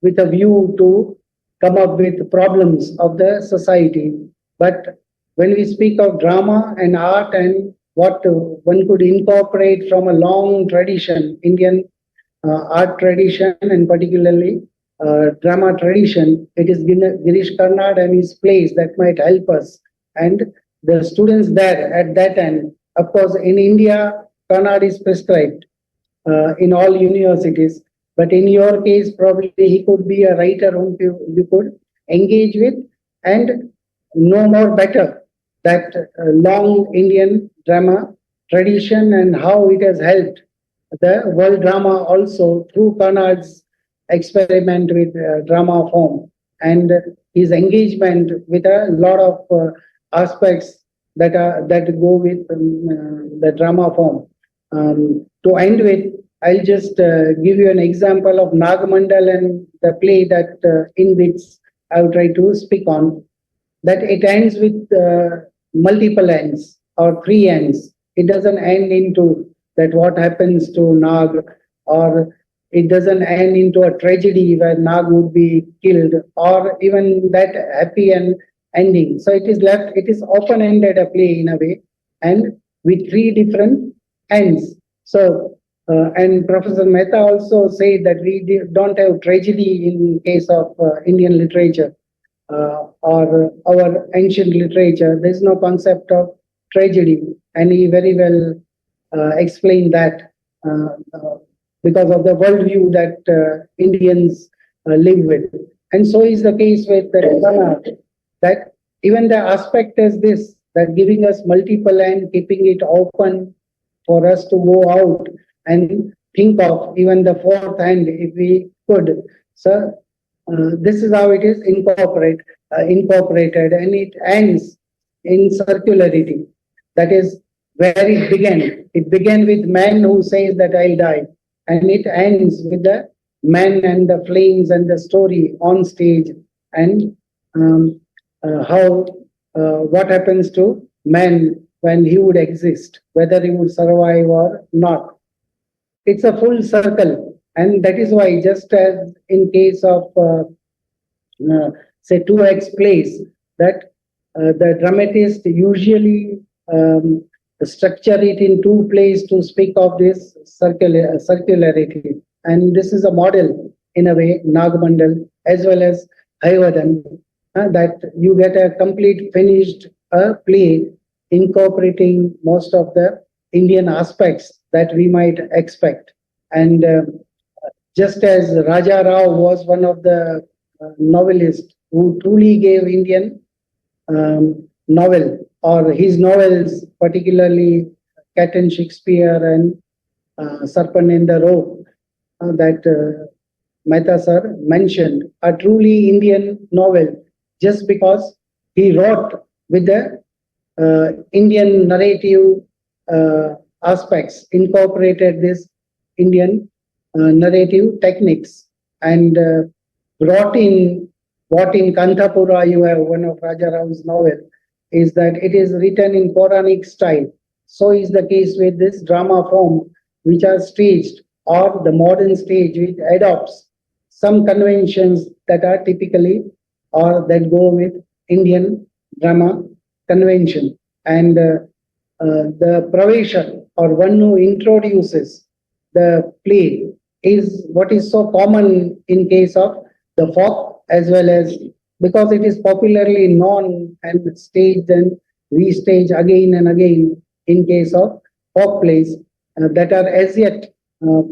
with a view to come up with problems of the society. But when we speak of drama and art and what one could incorporate from a long tradition, Indian art tradition, and particularly drama tradition, it is Girish Karnad and his plays that might help us. And the students there at that end, of course, in India, Karnad is prescribed in all universities. But in your case, probably he could be a writer whom you could engage with and know more better that long Indian drama tradition and how it has helped the world drama also through Karnad's experiment with drama form and his engagement with a lot of aspects that go with the drama form. To end with, I'll just give you an example of Nagamandal and the play that in which I'll try to speak on. That it ends with multiple ends or three ends. It doesn't end into that what happens to Nag, or it doesn't end into a tragedy where Nag would be killed, or even that happy ending. So it is open-ended a play in a way, and with three different ends. So, and Professor Mehta also said that we don't have tragedy in case of Indian literature or our ancient literature. There's no concept of tragedy, and he very well explained that because of the worldview that Indians live with. And so is the case with the Kannada, that even the aspect is this, that giving us multiple and keeping it open for us to go out and think of even the fourth hand if we could. So this is how it is incorporated, and it ends in circularity. That is where it began. It began with man who says that I'll die, and it ends with the man and the flames and the story on stage, and how what happens to man when he would exist, whether he would survive or not. It's a full circle, and that is why, just as in case of say 2x plays, that the dramatist usually structure it in two plays to speak of this circularity. And this is a model in a way, Nagamandal as well as Hayavadan, that you get a complete finished play incorporating most of the Indian aspects that we might expect. And just as Raja Rao was one of the novelists who truly gave Indian novel, or his novels, particularly Cat and Shakespeare and Serpent in the Rope, that Mehta sir mentioned, a truly Indian novel just because he wrote with the Indian narrative aspects, incorporated this Indian narrative techniques, and brought in what in Kantapura you have one of Raja Rao's novel is that it is written in Puranic style. So is the case with this drama form, which are staged, or the modern stage which adopts some conventions that are typically or that go with Indian drama convention. And the pravesha, or one who introduces the play, is what is so common in case of the folk, as well as because it is popularly known and staged and restaged again and again in case of folk plays that are as yet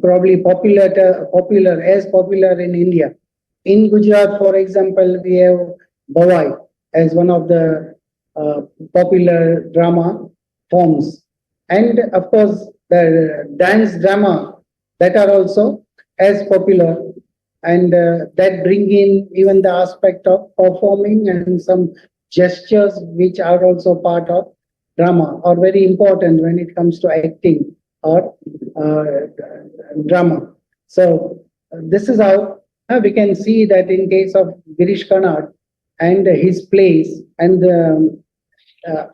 probably as popular in India. In Gujarat, for example, we have Bhavai as one of the popular drama forms. And of course, the dance drama that are also as popular, and that bring in even the aspect of performing and some gestures which are also part of drama or very important when it comes to acting or drama. So this is how we can see that in case of Girish Karnad and his plays, and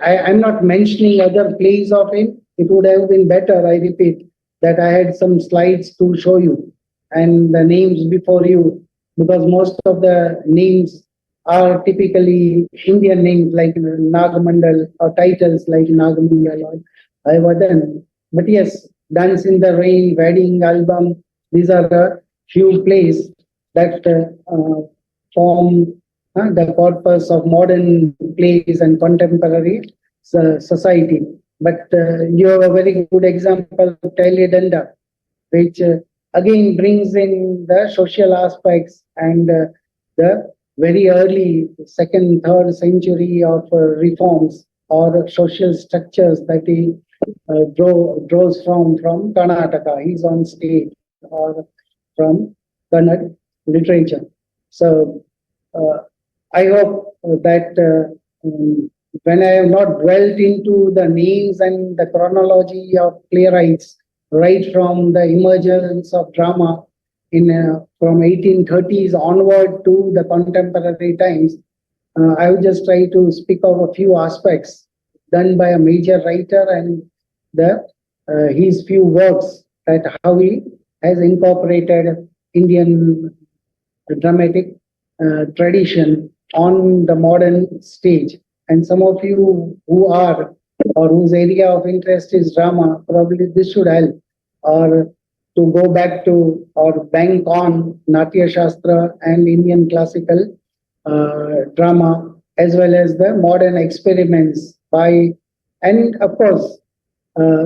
I'm not mentioning other plays of him. It would have been better, I repeat, that I had some slides to show you and the names before you, because most of the names are typically Indian names like Nagamandal, or titles like Nagamandal or Ayvadan. But yes, Dance in the Rain, Wedding Album, these are the few plays that form the corpus of modern plays and contemporary society. But you have a very good example of Taile Danda, which again brings in the social aspects and the very early second, third century of reforms or social structures that he draws from Karnataka. He's on stage or from Kannada literature. So I hope that when I have not dwelt into the names and the chronology of playwrights right from the emergence of drama in from 1830s onward to the contemporary times, I will just try to speak of a few aspects done by a major writer and the his few works, that how he has incorporated Indian dramatic tradition on the modern stage. And some of you who are or whose area of interest is drama, probably this should help, or to go back to or bank on Natya Shastra and Indian classical drama, as well as the modern experiments by, and of course,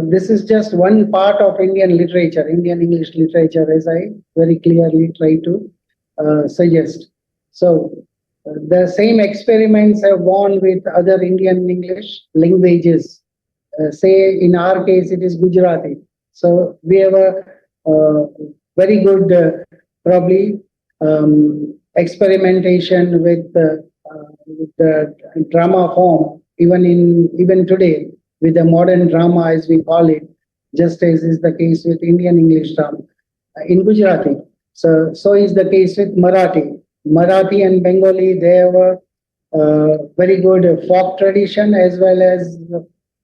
this is just one part of Indian literature, Indian English literature, as I very clearly try to suggest. So the same experiments have gone with other Indian English languages. Say in our case, it is Gujarati. So we have a very good, probably, experimentation with the drama form, even today, with the modern drama as we call it, just as is the case with Indian English drama in Gujarati. So is the case with Marathi. Marathi and Bengali, they have a very good folk tradition as well as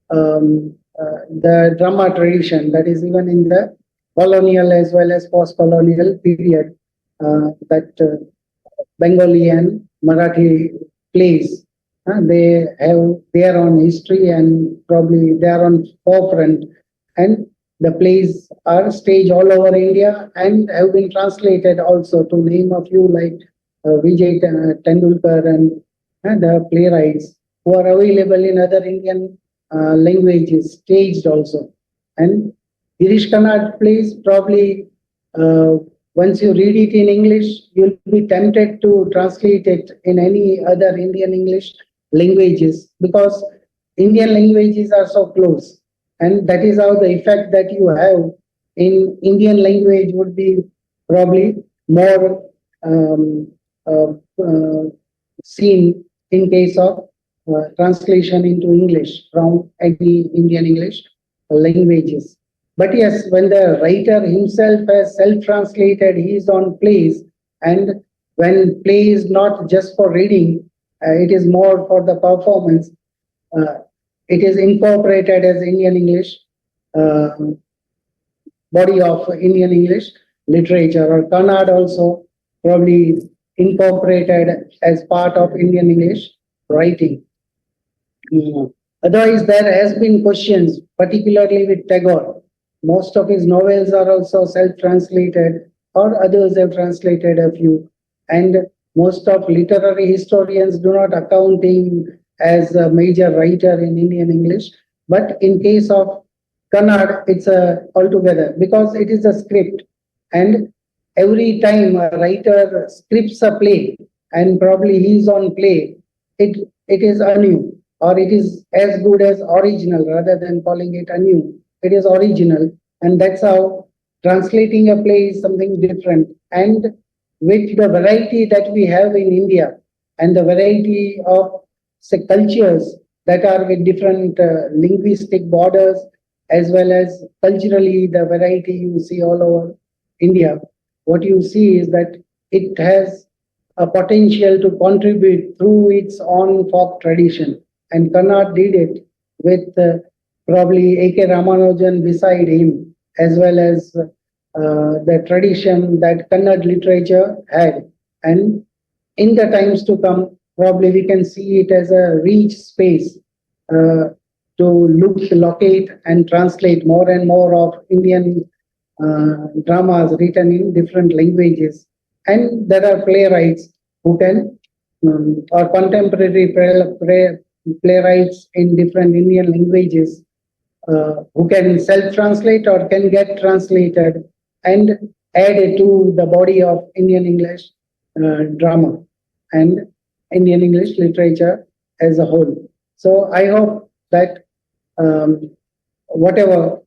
the drama tradition that is even in the colonial as well as post-colonial period, that Bengali and Marathi plays. They have their own history and probably they are on forefront, and the plays are staged all over India and have been translated also, to name a few, like Vijay Tendulkar and the playwrights who are available in other Indian languages, staged also. And Girish Karnad plays, probably once you read it in English, you'll be tempted to translate it in any other Indian English languages, because Indian languages are so close. And that is how the effect that you have in Indian language would be probably more seen in case of translation into English from any Indian English languages. But yes, when the writer himself has self-translated his own plays, and when play is not just for reading, it is more for the performance. It is incorporated as Indian English, uh, body of Indian English literature, or Kannada also probably incorporated as part of Indian English writing. Otherwise, there has been questions, particularly with Tagore. Most of his novels are also self-translated, or others have translated a few. And most of literary historians do not account him as a major writer in Indian English. But in case of Kannada, it's altogether, because it is a script. And every time a writer scripts a play, and probably he's on play, it is anew, or it is as good as original, rather than calling it anew. It is original, and that's how translating a play is something different. And with the variety that we have in India, and the variety of, say, cultures that are with different linguistic borders, as well as culturally the variety you see all over India, what you see is that it has a potential to contribute through its own folk tradition. And Kannada did it with probably A.K. Ramanujan beside him, as well as the tradition that Kannada literature had. And in the times to come, probably we can see it as a rich space to locate and translate more and more of Indian dramas written in different languages. And there are playwrights who can, or contemporary playwrights in different Indian languages who can self-translate or can get translated and add to the body of Indian English drama and Indian English literature as a whole. So I hope that whatever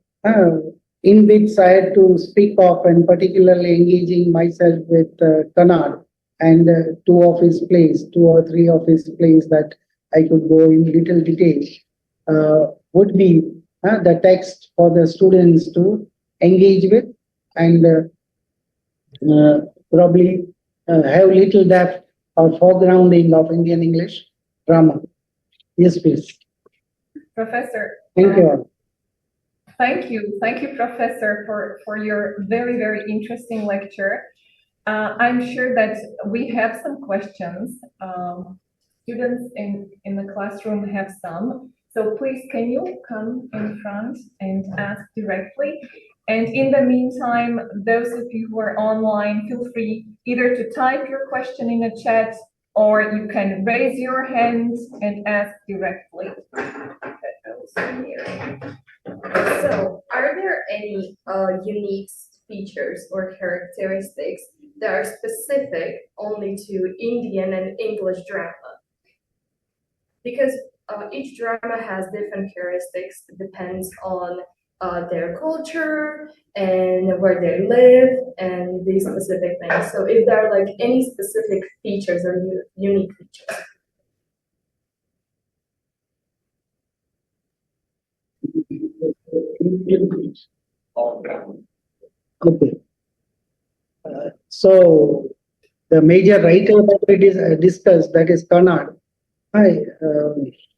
in bits I had to speak of, and particularly engaging myself with Kannada and two of his plays, 2 or 3 of his plays that I could go in little detail, would be the text for the students to engage with, and probably have little depth or foregrounding of Indian English drama. Yes, please. Professor. Thank you. Thank you, Professor, for your very, very interesting lecture. I'm sure that we have some questions. Students in the classroom have some. So please, can you come in front and ask directly? And in the meantime, those of you who are online, feel free either to type your question in the chat, or you can raise your hand and ask directly. So, are there any unique features or characteristics that are specific only to Indian and English drama? Because each drama has different characteristics. It depends on their culture and where they live and these specific things. So, if there are like any specific features or unique features. Okay. So the major writer that we discussed, that is Kannada,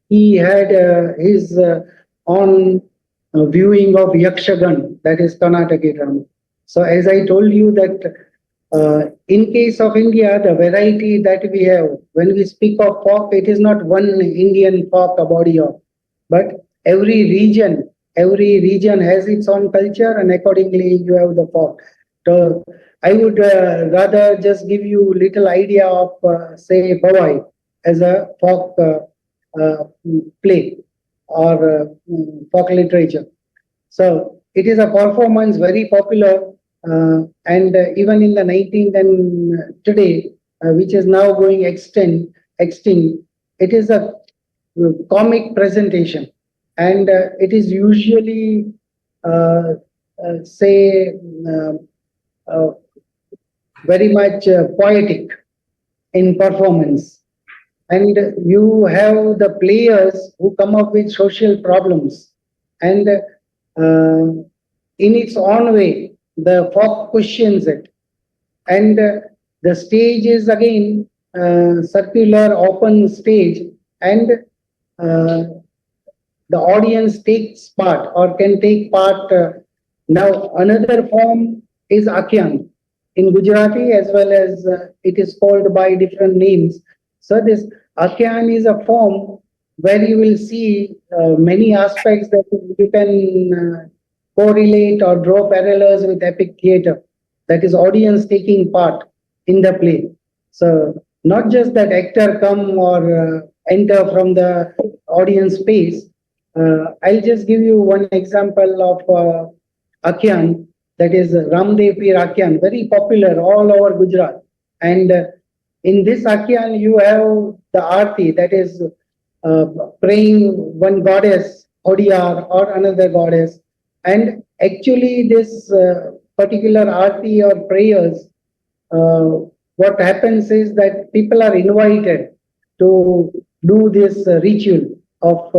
he had his own viewing of Yakshagan, that is Karnataka drama. So as I told you that in case of India, the variety that we have, when we speak of folk, it is not one Indian folk, a body of, but every region has its own culture, and accordingly you have the folk. So I would rather just give you little idea of, say, Bhavai as a folk play or folk literature. So it is a performance very popular, and even in the 19th and today, which is now going extinct, it is a comic presentation, and it is usually say very much poetic in performance. And you have the players who come up with social problems. And in its own way, the folk questions it. And the stage is again circular, open stage, and the audience takes part or can take part. Now, another form is Akhyan in Gujarati, as well as it is called by different names. So this Akhyan is a form where you will see many aspects that you can correlate or draw parallels with epic theater. That is audience taking part in the play. So not just that actor come or enter from the audience space. I'll just give you one example of Akhyan, that is Ramdev Pir Akhyan, very popular all over Gujarat. And in this Akhyan, you have the Aarti, that is praying one goddess, Odiyar, or another goddess. And actually, this particular Aarti or prayers, what happens is that people are invited to do this ritual of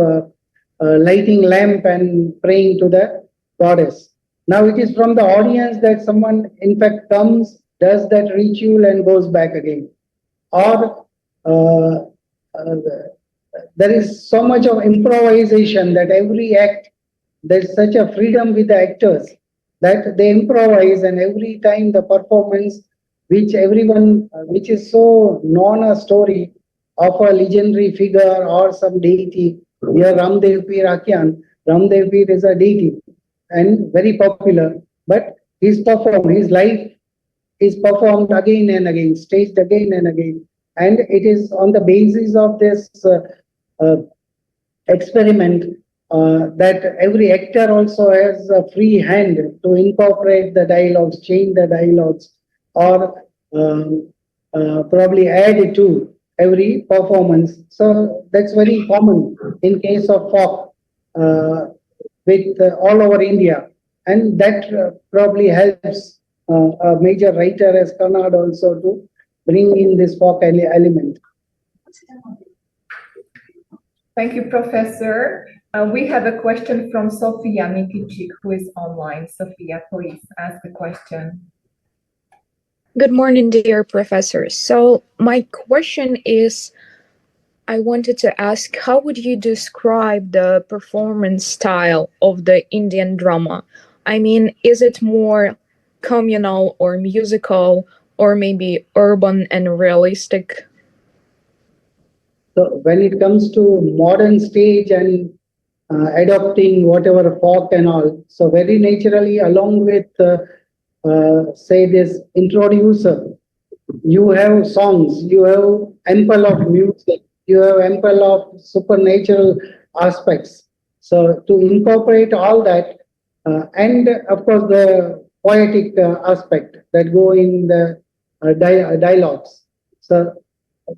lighting lamp and praying to the goddess. Now it is from the audience that someone in fact comes, does that ritual and goes back again. Or there is so much of improvisation that every act, there's such a freedom with the actors that they improvise, and every time the performance, which everyone, which is so known a story of a legendary figure or some deity. Here Ramdev Pir Akhyan, Ramdev Pir is a deity and very popular, but his life is performed again and again, staged again and again. And it is on the basis of this experiment that every actor also has a free hand to incorporate the dialogues, change the dialogues, or probably add it to every performance. So that's very common in case of folk with all over India. And that probably helps a major writer as Kannad also to bring in this folk element. Thank you, Professor. We have a question from Sofia Mikichik, who is online. Sofia, please ask the question. Good morning, dear professors. So my question is, I wanted to ask, how would you describe the performance style of the Indian drama? I mean, is it more communal or musical, or maybe urban and realistic? So when it comes to modern stage and adopting whatever folk and all, so very naturally, along with say this introducer, you have songs, you have ample of music, you have ample of supernatural aspects. So to incorporate all that, and of course the poetic aspect that go in the dialogues. So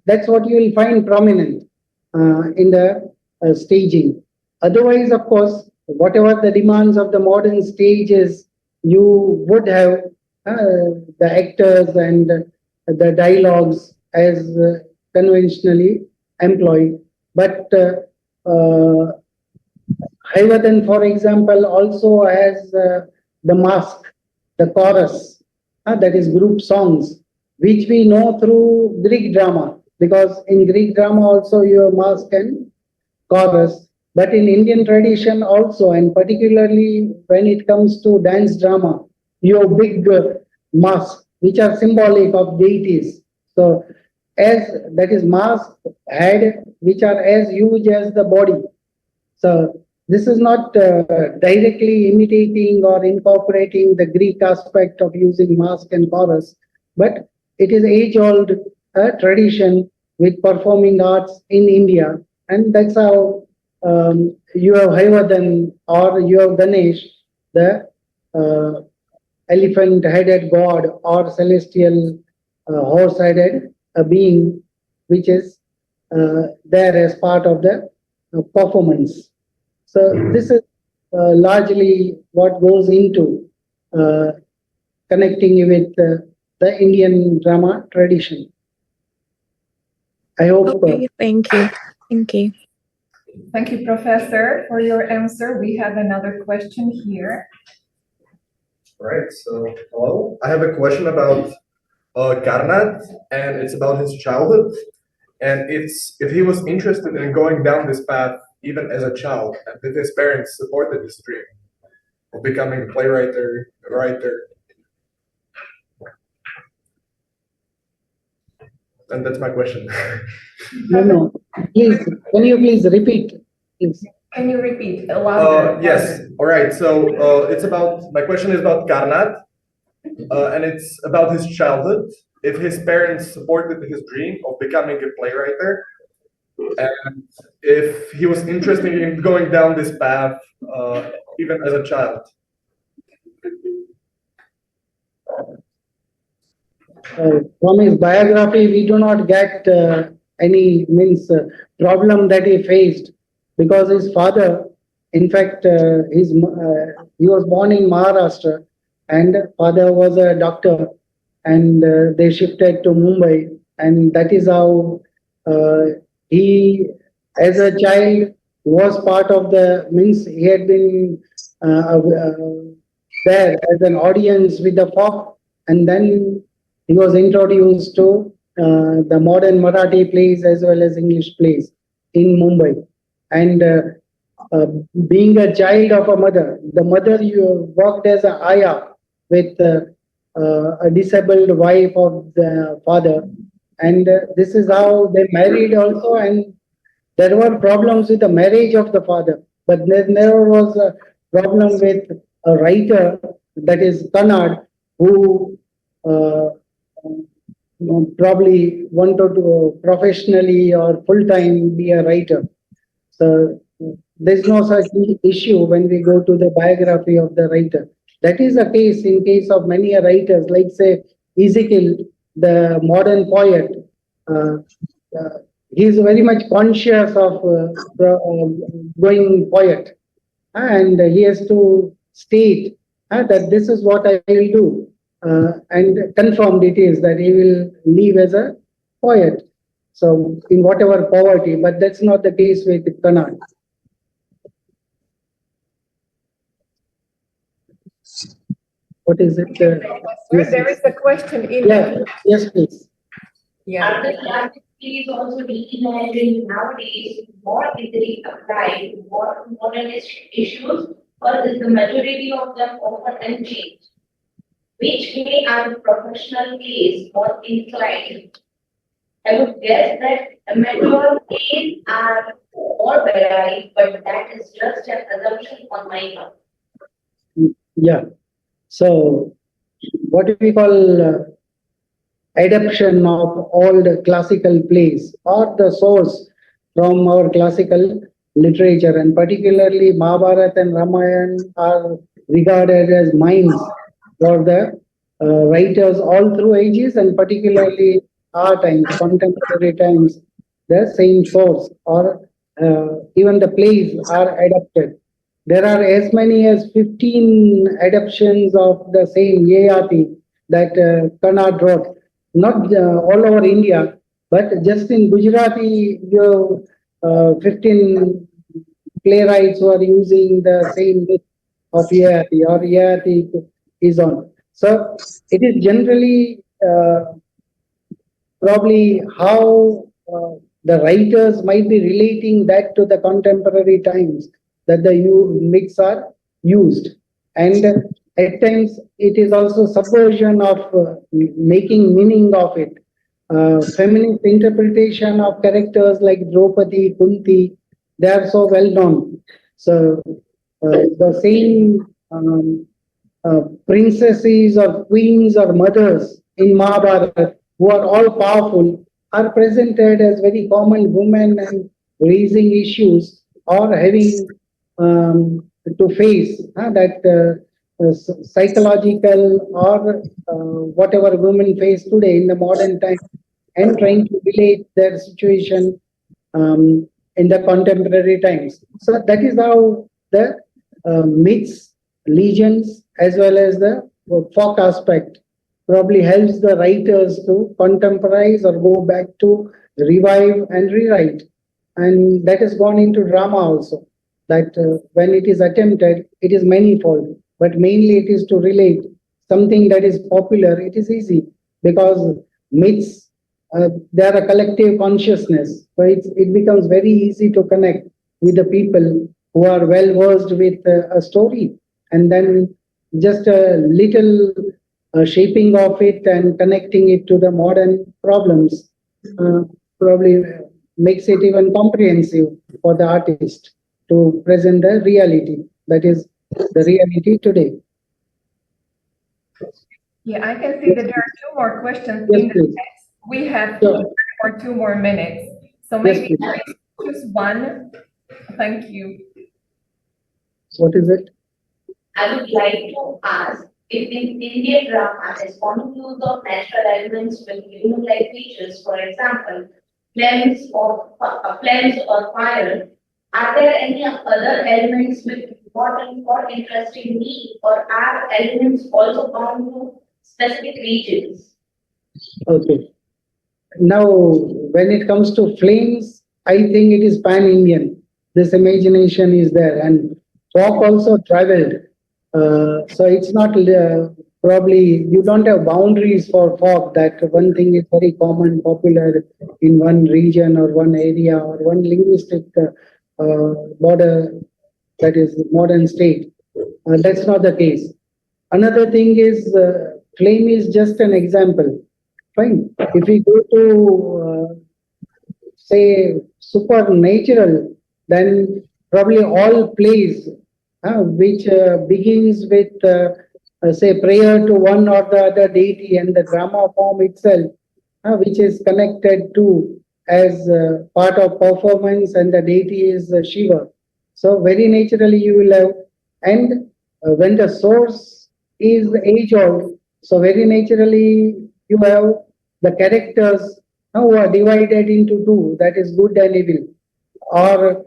that's what you will find prominent in the staging. Otherwise, of course, whatever the demands of the modern stage is, you would have the actors and the dialogues as conventionally employed. But Haivadan, for example, also has the mask, the chorus, that is group songs, which we know through Greek drama, because in Greek drama also you have mask and chorus. But in Indian tradition also, and particularly when it comes to dance drama, you have big masks, which are symbolic of deities. So as that is mask, head, which are as huge as the body. So this is not directly imitating or incorporating the Greek aspect of using mask and chorus, but it is age-old tradition with performing arts in India, and that's how you have Haivadan or you have Ganesh, the elephant-headed god or celestial horse-headed being, which is there as part of the performance. So this is largely what goes into connecting with the Indian drama tradition. I hope. Okay, thank you. Thank you. Thank you, Professor, for your answer. We have another question here. All right, so hello. I have a question about Karnat, and it's about his childhood. And it's if he was interested in going down this path even as a child, and if his parents supported his dream of becoming a playwright or a writer. And that's my question. No. Please, can you please repeat? Please. Can you repeat louder? Yes. All right. So it's about my question is about Karnat, and it's about his childhood. If his parents supported his dream of becoming a playwright, and if he was interested in going down this path even as a child. From his biography, we do not get any problem that he faced, because his father, in fact, he was born in Maharashtra, and father was a doctor, and they shifted to Mumbai, and that is how he, as a child, was part of he had been there as an audience with the folk, and then he was introduced to the modern Marathi plays as well as English plays in Mumbai. And being a child of a mother, the mother worked as a ayah with a disabled wife of the father. And this is how they married also. And there were problems with the marriage of the father, but there never was a problem with a writer, that is Kannad, who probably wanted to professionally or full-time be a writer. So there's no such issue when we go to the biography of the writer. That is the case in case of many writers, like say Ezekiel, the modern poet. He is very much conscious of going poet, and he has to state that this is what I will do. And confirmed it is that he will live as a poet. So in whatever poverty, but that's not the case with Kannad. What is it? Yes, there is a question in Yes, please. Are the strategies also reimagined nowadays? What did they apply to what modernist issues, or is the majority of them often unchanged? Which way are the professional plays more inclined? I would guess that amateur plays are more varied, but that is just an assumption on my part. Yeah. So what do we call adaptation of all the classical plays or the source from our classical literature, and particularly Mahabharata and Ramayana are regarded as mines for the writers all through ages, and particularly our times, contemporary times, the same source or even the plays are adapted. There are as many as 15 adaptations of the same Yayati that Kannad wrote. Not all over India, but just in Gujarati, 15 playwrights who are using the same bit of Yayati, or Yayati is on. So it is generally probably how the writers might be relating that to the contemporary times that the myths are used. And at times it is also subversion of making meaning of it. Feminist interpretation of characters like Draupadi, Kunti, they are so well known. So the same princesses or queens or mothers in Mahabharata, who are all powerful, are presented as very common women and raising issues or having to face that psychological or whatever women face today in the modern time, and trying to relate their situation in the contemporary times. So that is how the myths, legends, as well as the folk aspect probably helps the writers to contemporize or go back to revive and rewrite. And that has gone into drama also. That when it is attempted, it is manifold, but mainly it is to relate something that is popular. It is easy because myths, they are a collective consciousness. So it becomes very easy to connect with the people who are well versed with a story. And then just a little shaping of it and connecting it to the modern problems uh, probably makes it even comprehensive for the artist to present the reality that is the reality today. Yeah, I can see that there are two more questions Yes, in the please. text. We have Sure. for 2 more minutes. So Yes, maybe please. choose one. Thank you. What is it? I would like to ask if in Indian drama is common use of natural elements with human-like features, for example, flames or fire, are there any other elements with important or interesting need, or are elements also bound to specific regions? Okay. Now, when it comes to flames, I think it is pan-Indian. This imagination is there, and folk also traveled. So it's not probably you don't have boundaries for folk. That one thing is very common, popular in one region or one area or one linguistic border, that is modern state. That's not the case. Another thing is flame is just an example. Fine. If we go to say supernatural, then probably all plays which begins with say prayer to one or the other deity and the drama form itself, which is connected to as part of performance and the deity is Shiva. So very naturally you will have, and when the source is age old, so very naturally you have the characters who are divided into two, that is good and evil, or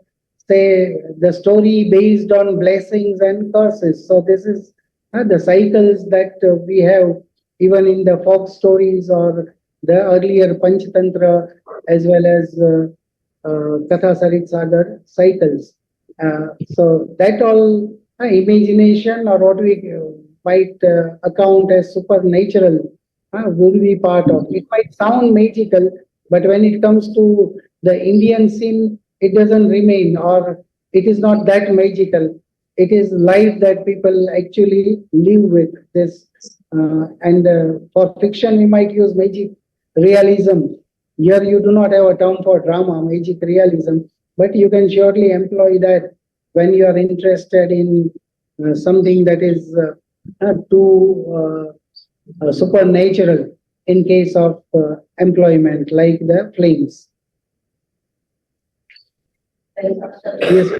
say the story based on blessings and curses. So this is the cycles that we have even in the folk stories or the earlier Panchatantra as well as Katha Sarit Sagar cycles. So that all imagination or what we might account as supernatural will be part of. It might sound magical, but when it comes to the Indian scene, it doesn't remain or it is not that magical. It is life that people actually live with this. And for fiction, we might use magic realism. Here, you do not have a term for drama, magic realism, but you can surely employ that when you are interested in something that is too supernatural in case of employment, like the flames. Yes.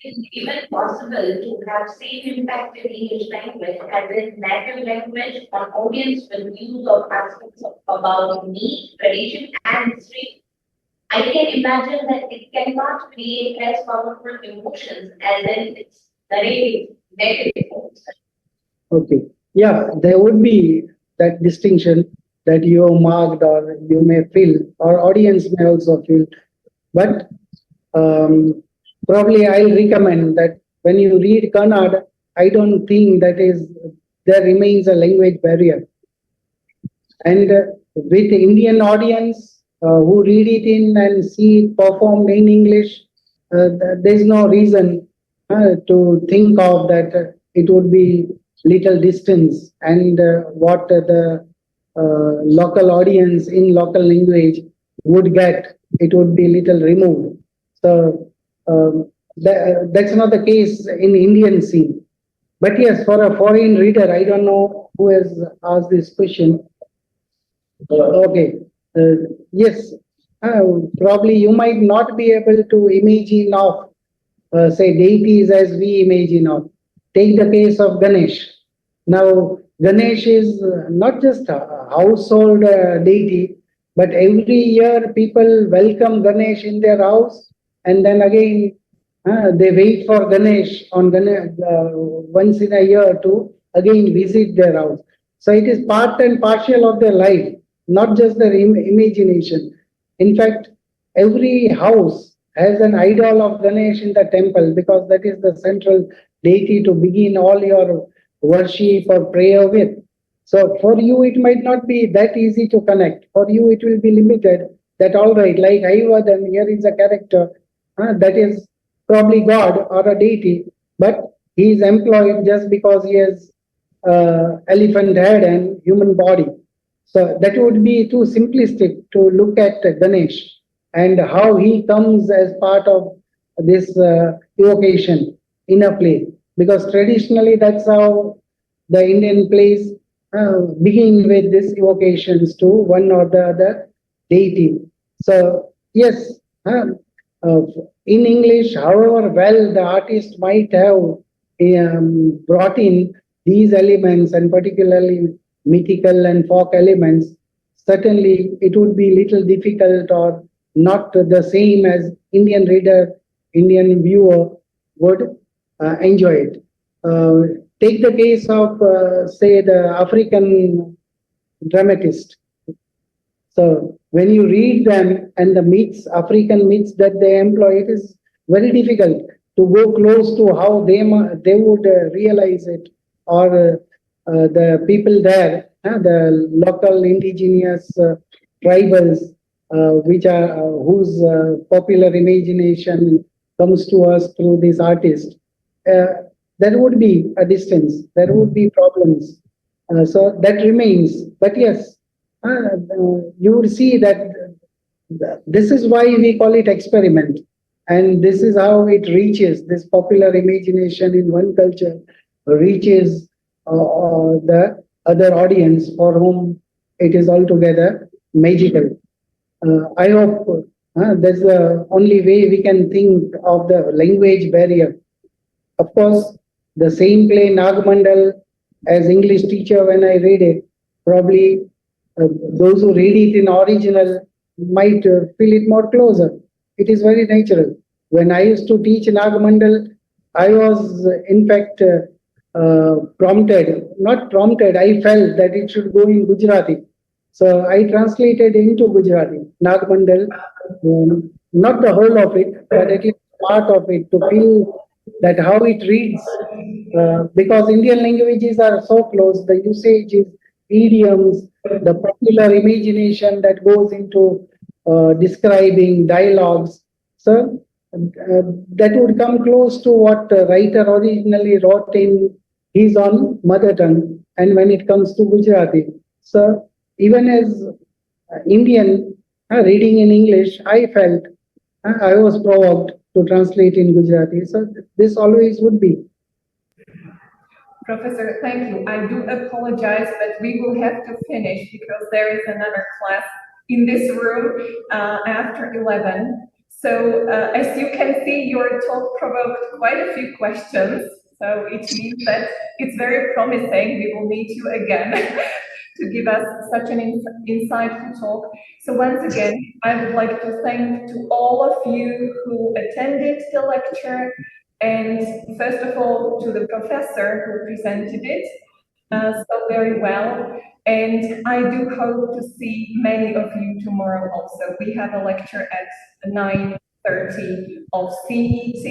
Is it even possible to have same impact in English language as in native language on audience with views of aspects about me, tradition, and history? I can imagine that it cannot create as powerful emotions as in its negative forms. Okay. Yeah, there would be that distinction that you marked or you may feel, or audience may also feel. But probably I'll recommend that when you read Kannada, I don't think that is there remains a language barrier. And with the Indian audience who read it in and see it performed in English, there's no reason to think of that it would be little distance and what the local audience in local language would get, it would be little removed. So that's not the case in Indian scene. But yes, for a foreign reader, I don't know who has asked this question. Okay. Yes. Probably you might not be able to imagine of, say, deities as we imagine of. Take the case of Ganesh. Now, Ganesh is not just a household deity, but every year people welcome Ganesh in their house, and then again they wait for Ganesh on Ganesh once in a year to again visit their house. So it is part and partial of their life, not just their imagination. In fact, every house has an idol of Ganesh in the temple because that is the central deity to begin all your worship or prayer with. So for you, it might not be that easy to connect. For you, it will be limited. That all right, like Haivardhan, here is a character that is probably God or a deity, but he is employed just because he has elephant head and human body. So that would be too simplistic to look at Ganesh and how he comes as part of this evocation in a play. Because traditionally, that's how the Indian plays begin with these evocations to one or the other deity. So, yes, in English, however well the artist might have brought in these elements and particularly mythical and folk elements, certainly it would be little difficult or not the same as Indian reader, Indian viewer would enjoy it. Take the case of, say, the African dramatist. So when you read them and the myths, African myths that they employ, it is very difficult to go close to how they would realize it, or the people there, the local indigenous tribals, which are whose popular imagination comes to us through this artist. There would be a distance, there would be problems. So that remains. But yes, you would see that this is why we call it experiment. And this is how it reaches, this popular imagination in one culture reaches the other audience for whom it is altogether magical. I hope that's the only way we can think of the language barrier. Of course, the same play Nagmandal, as English teacher, when I read it, probably those who read it in original might feel it more closer. It is very natural. When I used to teach Nagmandal, I was in fact not prompted, I felt that it should go in Gujarati. So I translated into Gujarati, Nagmandal, not the whole of it, but at least part of it to feel that how it reads. Because Indian languages are so close, the usage is idioms, the popular imagination that goes into describing dialogues. So that would come close to what the writer originally wrote in his own mother tongue. And when it comes to Gujarati, so even as Indian reading in English, I felt I was provoked to translate in Gujarati. So this always would be. Professor, thank you. I do apologize, but we will have to finish because there is another class in this room after 11. So as you can see, your talk provoked quite a few questions. So it means that it's very promising. We will meet you again to give us such an insightful talk. So once again, I would like to thank to all of you who attended the lecture, and first of all to the professor who presented it so very well. And I do hope to see many of you tomorrow also. We have a lecture at 9:30 of CET,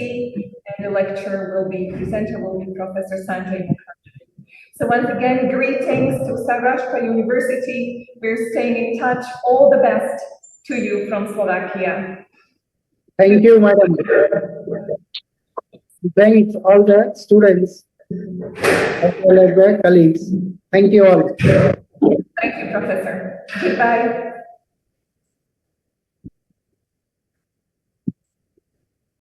and the presenter will be Professor Sanjay Mukherjee. So once again, greetings to Saurashtra University. We're staying in touch. All the best to you from Slovakia. Thank you, madam. Thanks all the students as well as the colleagues. Thank you all. Thank you, Professor. Goodbye.